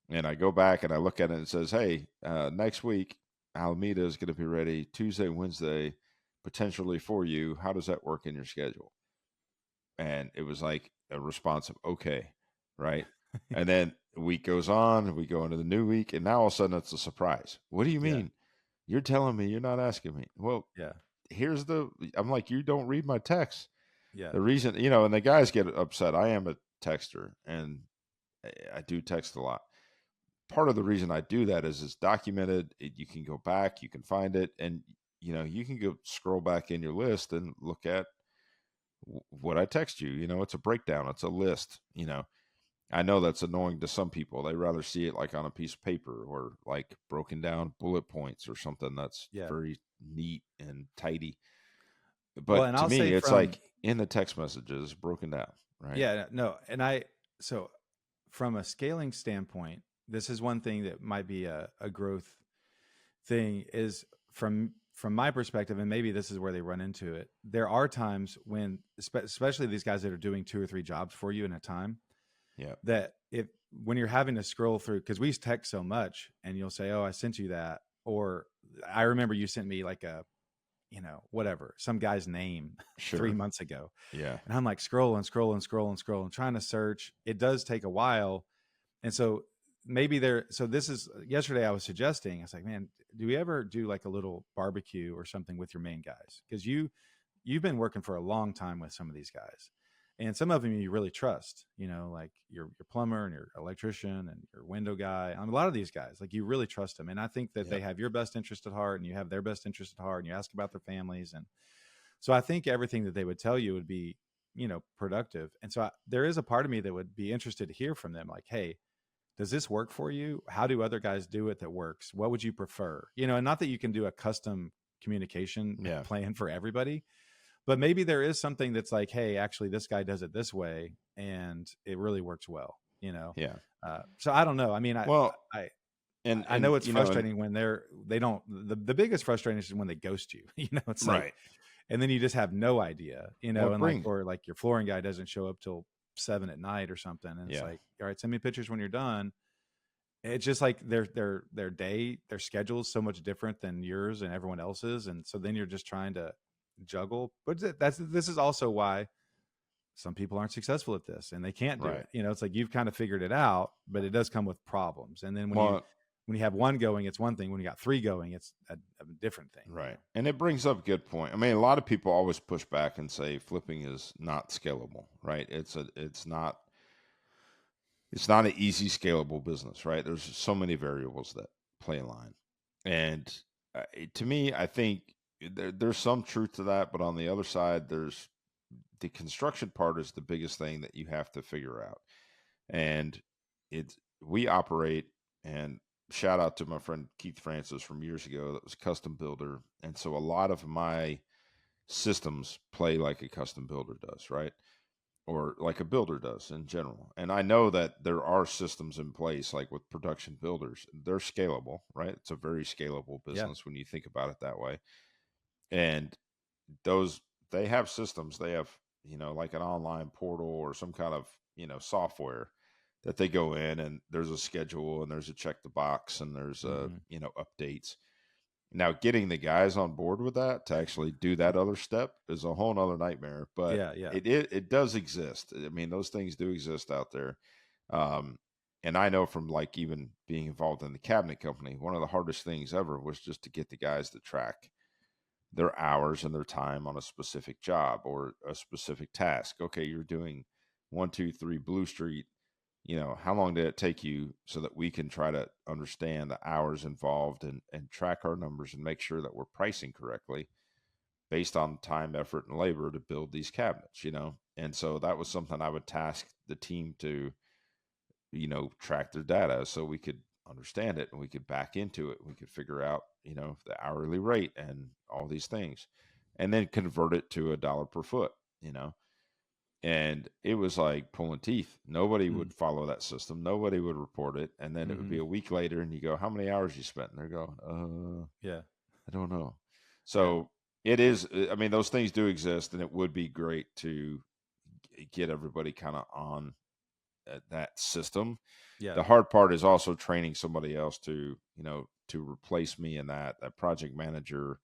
[SPEAKER 2] And I go back and I look at it and it says, "Hey, next week Alameda is going to be ready Tuesday, Wednesday, potentially for you. How does that work in your schedule?" And it was like a response of "Okay," right? And then a week goes on, we go into the new week, and now all of a sudden it's a surprise. What do you
[SPEAKER 1] Yeah.
[SPEAKER 2] mean? You're telling me, you're not asking me. Well,
[SPEAKER 1] Yeah.
[SPEAKER 2] I'm like, you don't read my text.
[SPEAKER 1] Yeah.
[SPEAKER 2] The reason, and the guys get upset. I am a texter, and I do text a lot. Part of the reason I do that is it's documented. You can go back, you can find it, and you can go scroll back in your list and look at what I text you. It's a breakdown, it's a list. I know that's annoying to some people. They rather see it like on a piece of paper or like broken down bullet points or something that's
[SPEAKER 1] Yeah.
[SPEAKER 2] very neat and tidy.
[SPEAKER 1] Well,
[SPEAKER 2] But
[SPEAKER 1] and
[SPEAKER 2] to
[SPEAKER 1] I'll say
[SPEAKER 2] me, it's
[SPEAKER 1] from,
[SPEAKER 2] like in the text messages broken down, right?
[SPEAKER 1] yeah, no, so from a scaling standpoint, this is one thing that might be a growth thing is from my perspective, and maybe this is where they run into it. There are times when, especially these guys that are doing 2 or 3 jobs for you in a time,
[SPEAKER 2] Yeah,
[SPEAKER 1] that if when you're having to scroll through, because we text so much, and you'll say, "Oh, I sent you that," or "I remember you sent me like a, whatever, some guy's name 3
[SPEAKER 2] sure.
[SPEAKER 1] months ago,"
[SPEAKER 2] Yeah,
[SPEAKER 1] and I'm like scrolling, trying to search. It does take a while, and so maybe there. So this is yesterday. I was suggesting. I was like, "Man, do we ever do like a little barbecue or something with your main guys? Because you've been working for a long time with some of these guys, and some of them you really trust. Like your plumber and your electrician and your window guy. A lot of these guys, like you really trust them, and I think that
[SPEAKER 2] yeah,
[SPEAKER 1] they have your best interest at heart, and you have their best interest at heart, and you ask about their families, and so I think everything that they would tell you would be, productive. And so there is a part of me that would be interested to hear from them, like, hey, does this work for you? How do other guys do it that works? What would you prefer? And not that you can do a custom communication
[SPEAKER 2] yeah,
[SPEAKER 1] plan for everybody, but maybe there is something that's like, hey, actually, this guy does it this way, and it really works well.
[SPEAKER 2] yeah.
[SPEAKER 1] So I don't know. I mean,
[SPEAKER 2] Well,
[SPEAKER 1] I
[SPEAKER 2] and
[SPEAKER 1] I know it's
[SPEAKER 2] and
[SPEAKER 1] frustrating when they don't. The biggest frustration is when they ghost you. It's like,
[SPEAKER 2] right.
[SPEAKER 1] and then you just have no idea.
[SPEAKER 2] Well,
[SPEAKER 1] And like, or like your flooring guy doesn't show up till 7 at night or something, and it's
[SPEAKER 2] yeah,
[SPEAKER 1] like, all right, send me pictures when you're done. It's just like their schedule is so much different than yours and everyone else's, and so then you're just trying to juggle. But this is also why some people aren't successful at this, and they can't do
[SPEAKER 2] right.
[SPEAKER 1] it. It's like you've kind of figured it out, but it does come with problems. And then
[SPEAKER 2] Well,
[SPEAKER 1] when you have one going, it's one thing. When you got 3 going, it's a different thing.
[SPEAKER 2] right. And it brings up a good point. I mean, a lot of people always push back and say flipping is not scalable, right? It's not an easy scalable business, right? There's so many variables that play in line. And to me, I think there's some truth to that, but on the other side, there's the construction part is the biggest thing that you have to figure out. And we operate, and shout out to my friend Keith Francis from years ago that was a custom builder. And so a lot of my systems play like a custom builder does, right? Or like a builder does in general. And I know that there are systems in place, like with production builders, they're scalable, right? It's a very scalable
[SPEAKER 1] Yeah.
[SPEAKER 2] business when you think about it that way. And those, they have systems, they have, like an online portal or some kind of, software that they go in, and there's a schedule and there's a check the box and there's
[SPEAKER 1] Hmm.
[SPEAKER 2] updates. Now, getting the guys on board with that to actually do that other step is a whole nother nightmare, but
[SPEAKER 1] Yeah. Yeah.
[SPEAKER 2] it does exist. I mean, those things do exist out there. Um, and I know from like even being involved in the cabinet company, one of the hardest things ever was just to get the guys to track their hours and their time on a specific job or a specific task. Okay, you're doing 123 Blue Street. How long did it take you so that we can try to understand the hours involved and track our numbers and make sure that we're pricing correctly based on time, effort, and labor to build these cabinets. And so that was something I would task the team to, track their data so we could understand it and we could back into it. We could figure out, the hourly rate and all these things and then convert it to $1 per foot, and it was like pulling teeth. Nobody would follow that system. Nobody would report it. And then it would be a week later and you go, how many hours you spent? And they're going,
[SPEAKER 1] Yeah.
[SPEAKER 2] I don't know. So it is, I mean, those things do exist, and it would be great to get everybody kind of on that system.
[SPEAKER 1] Yeah.
[SPEAKER 2] The hard part is also training somebody else to, to replace me in that project manager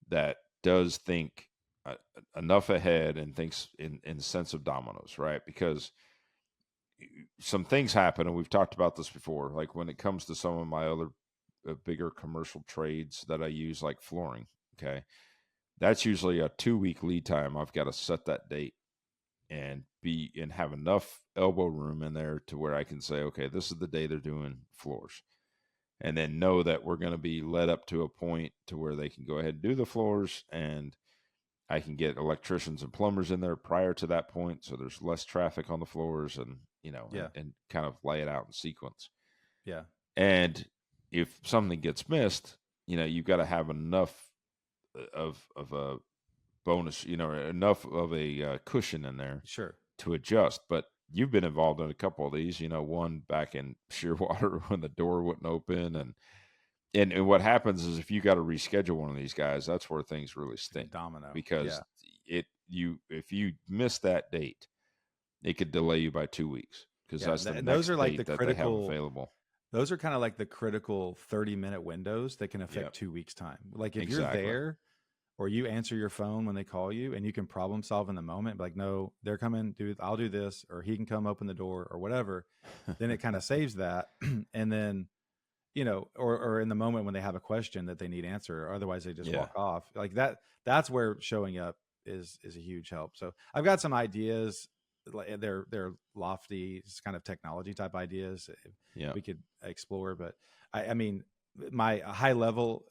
[SPEAKER 2] that does think enough ahead and thinks in the sense of dominoes, right? Because some things happen, and we've talked about this before, like when it comes to some of my other bigger commercial trades that I use, like flooring. Okay. That's usually a 2-week lead time. I've got to set that date and have enough elbow room in there to where I can say, okay, this is the day they're doing floors. And then know that we're going to be led up to a point to where they can go ahead and do the floors, and I can get electricians and plumbers in there prior to that point. So there's less traffic on the floors and, and kind of lay it out in sequence.
[SPEAKER 1] Yeah.
[SPEAKER 2] And if something gets missed, you've got to have enough of a bonus, enough of a cushion in there
[SPEAKER 1] Sure.
[SPEAKER 2] to adjust. But you've been involved in a couple of these, one back in Shearwater when the door wouldn't open, and what happens is if you got to reschedule one of these guys, that's where things really stink.
[SPEAKER 1] Domino.
[SPEAKER 2] Because if you miss that date, it could delay you by 2 weeks because that's the next
[SPEAKER 1] those are like
[SPEAKER 2] date
[SPEAKER 1] the
[SPEAKER 2] that they have
[SPEAKER 1] critical
[SPEAKER 2] available.
[SPEAKER 1] Those are kind of like the critical 30-minute windows that can affect 2 weeks time. Like if you're there or you answer your phone when they call you and you can problem solve in the moment, like, no, they're coming, dude, I'll do this, or he can come open the door or whatever, then it kind of saves that. And then, or in the moment when they have a question that they need answer, or otherwise they just walk off like that. That's where showing up is a huge help. So I've got some ideas. They're lofty, kind of technology type ideas we could explore. But I mean, my high level,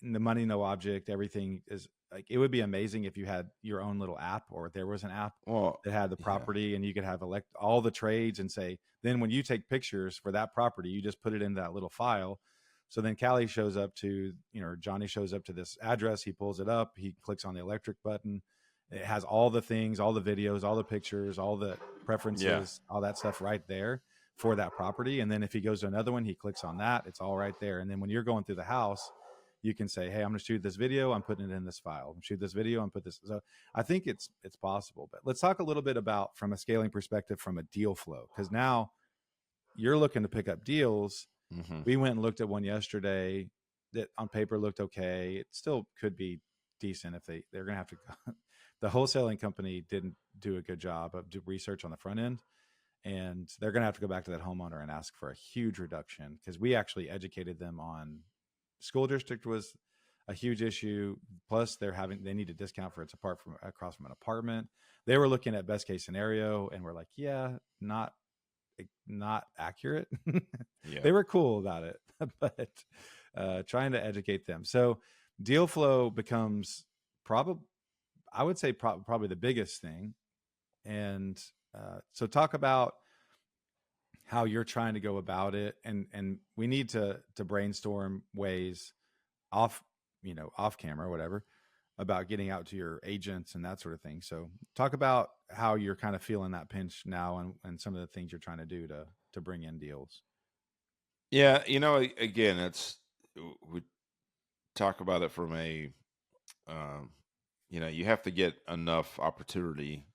[SPEAKER 1] the money, no object, everything is like, it would be amazing if you had your own little app, or there was an app that had the property and you could have all the trades and say, then when you take pictures for that property, you just put it in that little file. So then Callie shows up to, Johnny shows up to this address. He pulls it up. He clicks on the electric button. It has all the things, all the videos, all the pictures, all the preferences, all that stuff right there for that property. And then if he goes to another one, he clicks on that. It's all right there. And then when you're going through the house, you can say, hey, I'm going to shoot this video. I'm putting it in this file. I'm shoot this video. I'm put this. So I think it's possible. But let's talk a little bit about, from a scaling perspective, from a deal flow, because now you're looking to pick up deals.
[SPEAKER 2] Mm-hmm.
[SPEAKER 1] We went and looked at one yesterday that on paper looked okay. It still could be decent if they're going to have to. The wholesaling company didn't do a good job of research on the front end, and they're going to have to go back to that homeowner and ask for a huge reduction, because we actually educated them on school district was a huge issue. Plus they need a discount for it's across from an apartment. They were looking at best case scenario, and we're like, yeah, not accurate. They were cool about it, but trying to educate them. So deal flow becomes I would say probably the biggest thing. And so talk about how you're trying to go about it, and we need to brainstorm ways off camera, whatever, about getting out to your agents and that sort of thing. So talk about how you're kind of feeling that pinch now, and some of the things you're trying to do to bring in deals.
[SPEAKER 2] Yeah, again, we talk about it from a you have to get enough opportunity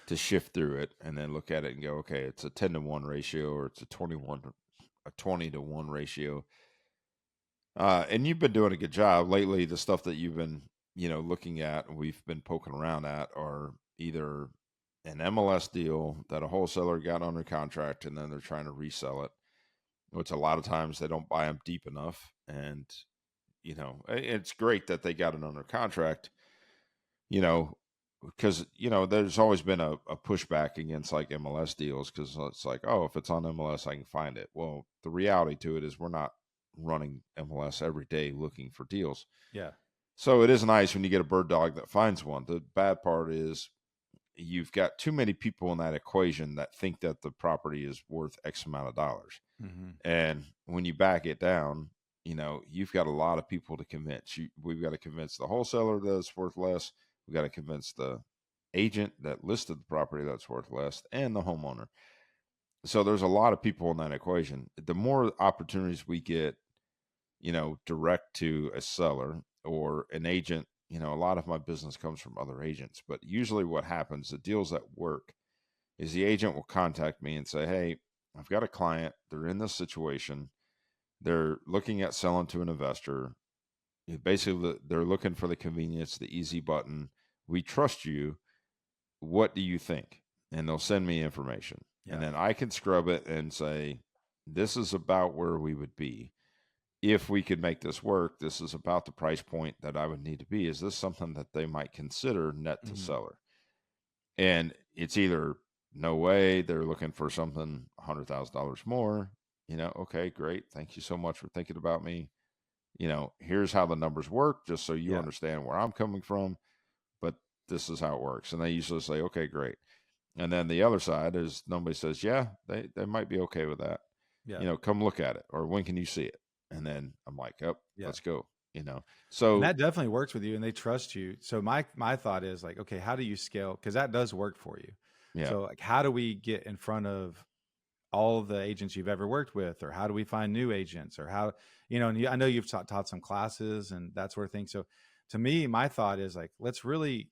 [SPEAKER 2] to shift through it and then look at it and go, okay, it's a 10-to-1 ratio, or it's a 20-to-1 ratio. And you've been doing a good job lately. The stuff that you've been, looking at and we've been poking around at are either an MLS deal that a wholesaler got under contract and then they're trying to resell it, which a lot of times they don't buy them deep enough. And, it's great that they got it under contract, you know, because, there's always been a pushback against like MLS deals because it's like, oh, if it's on MLS, I can find it. Well, the reality to it is we're not running MLS every day looking for deals.
[SPEAKER 1] Yeah.
[SPEAKER 2] So it is nice when you get a bird dog that finds one. The bad part is you've got too many people in that equation that think that the property is worth X amount of dollars.
[SPEAKER 1] Mm-hmm.
[SPEAKER 2] And when you back it down, you've got a lot of people to convince. We've got to convince the wholesaler that it's worth less. We've got to convince the agent that listed the property that's worth less and the homeowner. So there's a lot of people in that equation. The more opportunities we get, direct to a seller or an agent, a lot of my business comes from other agents, but usually what happens, the deals that work is the agent will contact me and say, hey, I've got a client. They're in this situation. They're looking at selling to an investor. Basically, they're looking for the convenience, the easy button. We trust you. What do you think? And they'll send me information.
[SPEAKER 1] Yeah.
[SPEAKER 2] And then I can scrub it and say, this is about where we would be. If we could make this work, this is about the price point that I would need to be. Is this something that they might consider net to seller? And it's either no way, they're looking for something $100,000 more. Okay, great. Thank you so much for thinking about me. Here's how the numbers work, just so you understand where I'm coming from. But this is how it works. And they usually say, okay, great. And then the other side is nobody says, yeah, they might be okay with that.
[SPEAKER 1] Yeah.
[SPEAKER 2] Come look at it, or when can you see it? And then I'm like, oh, let's go.
[SPEAKER 1] And
[SPEAKER 2] So
[SPEAKER 1] that definitely works with you and they trust you. So my thought is like, okay, how do you scale? Because that does work for you.
[SPEAKER 2] yeah,
[SPEAKER 1] So like, how do we get in front of all of the agents you've ever worked with, or how do we find new agents, or how, and I know you've taught some classes and that sort of thing. So to me, my thought is like, let's really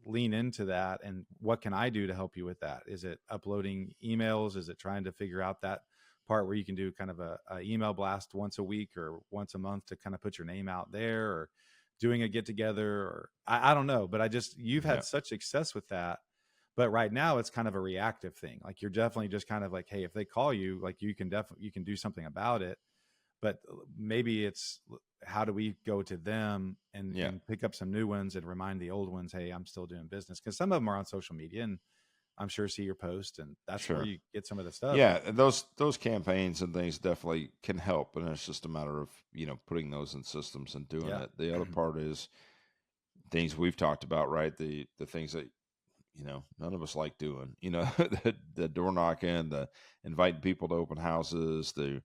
[SPEAKER 1] lean into that. And what can I do to help you with that? Is it uploading emails? Is it trying to figure out that part where you can do kind of a email blast once a week or once a month to kind of put your name out there, or doing a get together, or I don't know, but you've had such success with that. But right now it's kind of a reactive thing. Like you're definitely just kind of like, hey, if they call you, like you can do something about it. But maybe it's how do we go to them and pick up some new ones and remind the old ones, hey, I'm still doing business. Because some of them are on social media and I'm sure see your post, and that's where you get some of the stuff.
[SPEAKER 2] Yeah, those campaigns and things definitely can help, and it's just a matter of putting those in systems and doing it. The other part is things we've talked about, right? The things that none of us like doing. The door knocking, the inviting people to open houses, the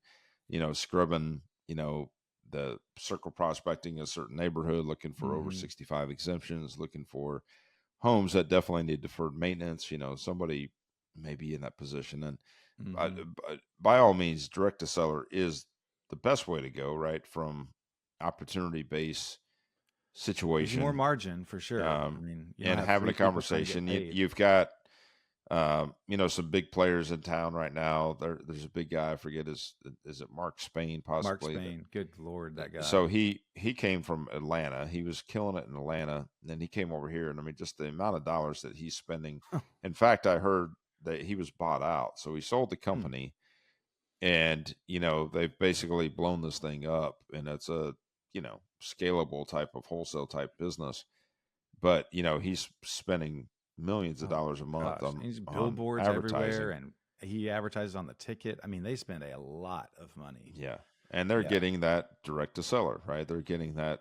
[SPEAKER 2] scrubbing, the circle prospecting a certain neighborhood, looking for over 65 exemptions, looking for homes that definitely need deferred maintenance. Somebody may be in that position, and by all means, direct to seller is the best way to go, right? From opportunity based situation,
[SPEAKER 1] more margin for sure. I mean,
[SPEAKER 2] and having a conversation. You've got some big players in town right now. There's a big guy. I forget is it Mark Spain possibly?
[SPEAKER 1] Mark Spain. Good Lord, that guy.
[SPEAKER 2] So he came from Atlanta. He was killing it in Atlanta. And then he came over here, and I mean, just the amount of dollars that he's spending. In fact, I heard that he was bought out. So he sold the company, and they've basically blown this thing up, and it's a scalable type of wholesale type business. But he's spending millions of dollars a month on
[SPEAKER 1] billboards everywhere, and he advertises on the ticket. I mean, they spend a lot of money.
[SPEAKER 2] Yeah, and they're getting that direct to seller, right? They're getting that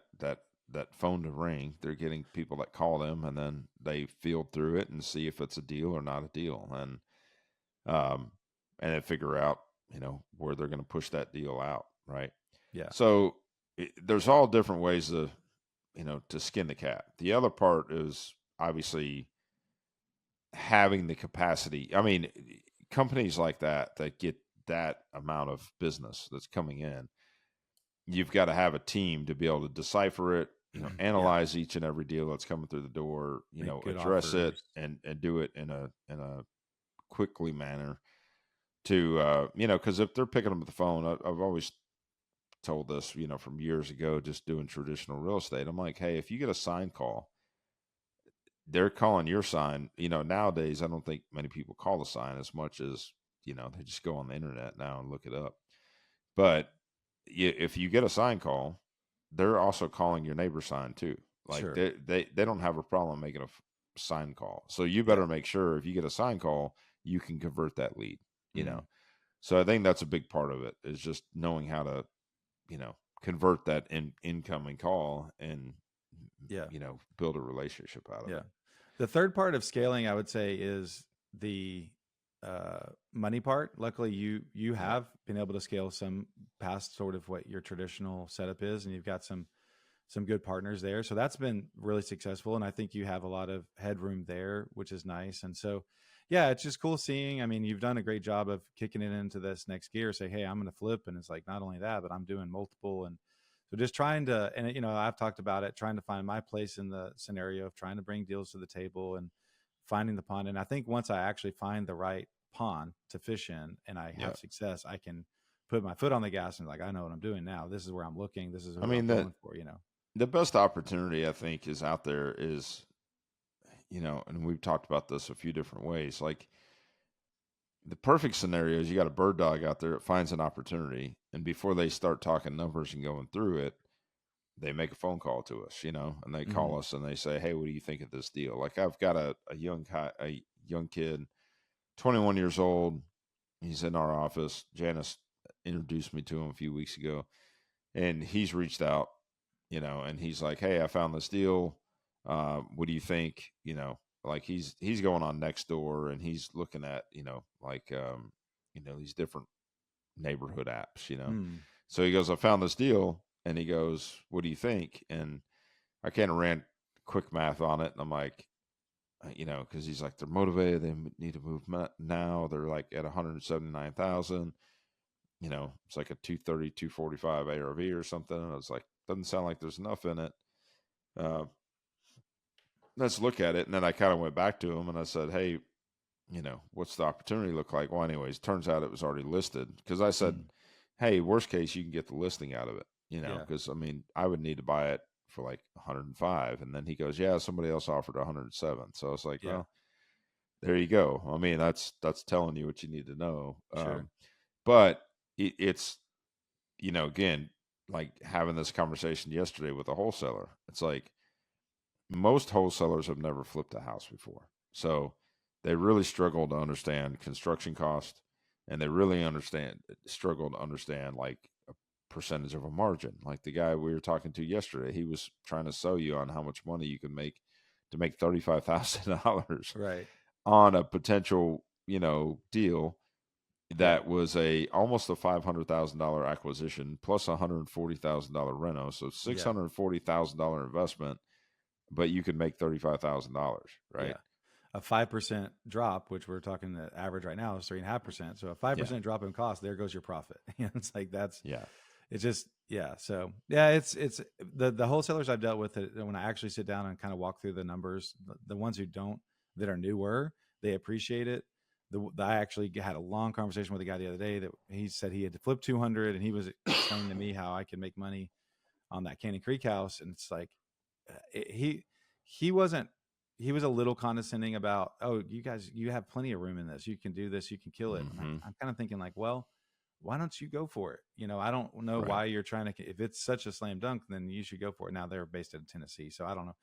[SPEAKER 2] phone to ring. They're getting people that call them, and then they field through it and see if it's a deal or not a deal, and then figure out where they're going to push that deal out, right?
[SPEAKER 1] Yeah.
[SPEAKER 2] So there's all different ways to to skin the cat. The other part is obviously having the capacity. I mean, companies like that get that amount of business that's coming in, you've got to have a team to be able to decipher it, analyze each and every deal that's coming through the door, address it and do it in a quickly manner to, because if they're picking up the phone, I've always told this, from years ago, just doing traditional real estate. I'm like, hey, if you get a sign call, they're calling your sign. Nowadays, I don't think many people call the sign as much as, they just go on the internet now and look it up. But if you get a sign call, they're also calling your neighbor sign too. Like
[SPEAKER 1] Sure.
[SPEAKER 2] they don't have a problem making a sign call. So you
[SPEAKER 1] Yeah.
[SPEAKER 2] better make sure if you get a sign call, you can convert that lead, you know.
[SPEAKER 1] Mm.
[SPEAKER 2] So I think that's a big part of it, is just knowing how to, convert that incoming call and,
[SPEAKER 1] Yeah.
[SPEAKER 2] build a relationship out of
[SPEAKER 1] Yeah.
[SPEAKER 2] it.
[SPEAKER 1] The third part of scaling, I would say, is the money part. Luckily, you
[SPEAKER 2] Yeah.
[SPEAKER 1] have been able to scale some past sort of what your traditional setup is, and you've got some good partners there. So that's been really successful, and I think you have a lot of headroom there, which is nice. And so, yeah, it's just cool seeing. I mean, you've done a great job of kicking it into this next gear. Say, hey, I'm going to flip, and it's like not only that, but I'm doing multiple. And so just trying to, and I've talked about it, trying to find my place in the scenario of trying to bring deals to the table and finding the pond. And I think once I actually find the right pond to fish in and I
[SPEAKER 2] Yeah.
[SPEAKER 1] have success, I can put my foot on the gas and like, I know what I'm doing now. This is where I'm looking. This is
[SPEAKER 2] I
[SPEAKER 1] who I'm
[SPEAKER 2] mean,
[SPEAKER 1] going for.
[SPEAKER 2] the best opportunity I think is out there is, and we've talked about this a few different ways. Like, the perfect scenario is you got a bird dog out there that finds an opportunity, and before they start talking numbers and going through it, they make a phone call to us, and they
[SPEAKER 1] Mm-hmm.
[SPEAKER 2] call us and they say, "Hey, what do you think of this deal?" Like, I've got a young kid, 21 years old. He's in our office. Janice introduced me to him a few weeks ago, and he's reached out, and he's like, "Hey, I found this deal. What do you think?" Like, he's going on next door and he's looking at, like, these different neighborhood apps.
[SPEAKER 1] Mm.
[SPEAKER 2] So he goes, "I found this deal," and he goes, "What do you think?" And I kind of ran quick math on it, and I'm like, because he's like, they're motivated, they need to move now. They're like at 179,000. It's like a 230, 245 ARV or something. And I was like, doesn't sound like there's enough in it. Uh, let's look at it. And then I kind of went back to him and I said, "Hey, what's the opportunity look like?" Well, anyways, turns out it was already listed, because I said,
[SPEAKER 1] Mm.
[SPEAKER 2] "Hey, worst case, you can get the listing out of it,"
[SPEAKER 1] Yeah.
[SPEAKER 2] because I mean, I would need to buy it for like 105. And then he goes, "Yeah, somebody else offered 107." So I was like,
[SPEAKER 1] Yeah.
[SPEAKER 2] well, there you go. I mean, that's telling you what you need to know.
[SPEAKER 1] Sure.
[SPEAKER 2] But it's, again, like having this conversation yesterday with a wholesaler. It's like, most wholesalers have never flipped a house before. So they really struggle to understand construction cost, and they really struggle to understand like a percentage of a margin. Like the guy we were talking to yesterday, he was trying to sell you on how much money you can make to make $35,000
[SPEAKER 1] Right.
[SPEAKER 2] on a potential, deal
[SPEAKER 1] Yeah.
[SPEAKER 2] that was almost a $500,000 acquisition plus $140,000 reno, so
[SPEAKER 1] Yeah.
[SPEAKER 2] $640,000 investment, but you can make $35,000, right?
[SPEAKER 1] Yeah. A 5% drop, which we're talking the average right now is 3.5%. So a five
[SPEAKER 2] Yeah,
[SPEAKER 1] percent drop in cost, there goes your profit. It's like
[SPEAKER 2] yeah,
[SPEAKER 1] it's just yeah. So yeah, it's the wholesalers I've dealt with when I actually sit down and kind of walk through the numbers, the ones who don't, that are newer, they appreciate it. I actually had a long conversation with a guy the other day that he said he had to flip 200, and he was explaining to me how I could make money on that Canyon Creek house, and it's like he wasn't, he was a little condescending about, oh, you guys, you have plenty of room in this, you can do this, you can kill it. And
[SPEAKER 2] hmm
[SPEAKER 1] I'm kind of thinking like, well, why don't you go for it? I don't know
[SPEAKER 2] right.
[SPEAKER 1] why you're trying to, if it's such a slam dunk, then you should go for it. Now they're based in Tennessee, so I don't know,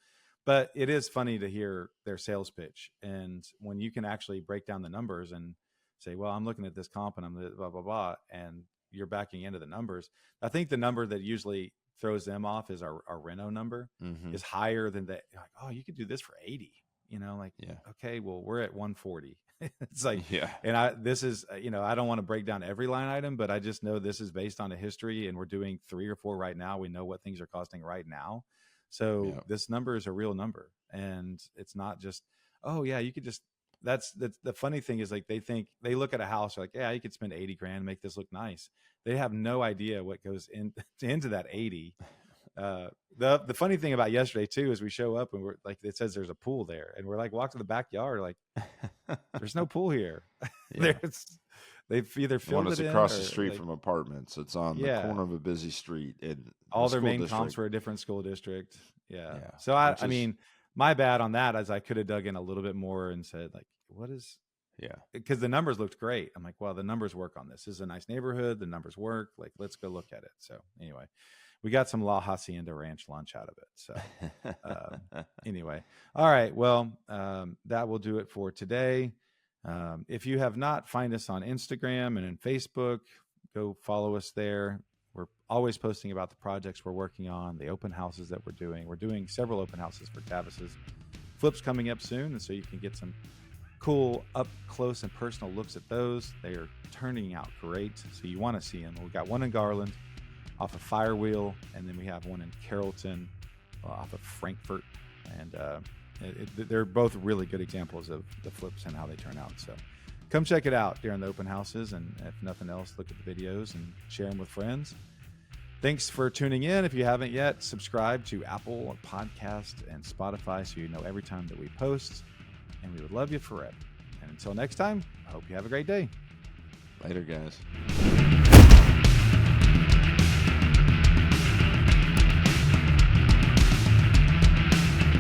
[SPEAKER 1] but it is funny to hear their sales pitch. And when you can actually break down the numbers and say, well, I'm looking at this comp and I'm blah blah blah, and you're backing into the numbers. I think the number that usually throws them off is our reno number
[SPEAKER 2] hmm
[SPEAKER 1] is higher than that. Like, oh, you could do this for 80. Like,
[SPEAKER 2] Yeah,
[SPEAKER 1] okay, well, we're at 140. It's like,
[SPEAKER 2] yeah,
[SPEAKER 1] and this is, I don't want to break down every line item, but I just know this is based on a history, and we're doing 3 or 4 right now. We know what things are costing right now. So
[SPEAKER 2] yeah,
[SPEAKER 1] this number is a real number, and it's not just, oh yeah, you could just, that's the funny thing is, like, they look at a house like, yeah, you could spend 80 grand and make this look nice. They have no idea what goes into that 80. The funny thing about yesterday too is we show up and we're like, it says there's a pool there, and we're like, walk to the backyard, like, there's no pool here.
[SPEAKER 2] yeah.
[SPEAKER 1] There's, they've either
[SPEAKER 2] One
[SPEAKER 1] filled
[SPEAKER 2] is
[SPEAKER 1] it in
[SPEAKER 2] across the
[SPEAKER 1] or
[SPEAKER 2] street
[SPEAKER 1] like,
[SPEAKER 2] from apartments. It's on the
[SPEAKER 1] yeah,
[SPEAKER 2] corner of a busy street in the
[SPEAKER 1] all their
[SPEAKER 2] school
[SPEAKER 1] main comps
[SPEAKER 2] district.
[SPEAKER 1] were a different school district. Yeah.
[SPEAKER 2] Yeah,
[SPEAKER 1] So I,
[SPEAKER 2] which
[SPEAKER 1] I
[SPEAKER 2] is
[SPEAKER 1] mean, my bad on that, as I could have dug in a little bit more and said, like, what is,
[SPEAKER 2] Yeah.
[SPEAKER 1] because the numbers looked great. I'm like, well, the numbers work on this. This is a nice neighborhood. The numbers work. Like, let's go look at it. So anyway, we got some La Hacienda Ranch lunch out of it. So anyway, all right. Well, that will do it for today. If you have not, find us on Instagram and in Facebook. Go follow us there. We're always posting about the projects we're working on, the open houses that we're doing. We're doing several open houses for Tavis's flips coming up soon, and so you can get some cool up close and personal looks at those. They are turning out great, so you want to see them. We've got one in Garland off of Firewheel, and then we have one in Carrollton off of Frankfurt, and they're both really good examples of the flips and how they turn out. So come check it out during the open houses, and if nothing else, look at the videos and share them with friends. Thanks for tuning in. If you haven't yet, subscribe to Apple Podcast and Spotify so you know every time that we post, and we would love you forever. And until next time, I hope you have a great day.
[SPEAKER 2] Later, guys.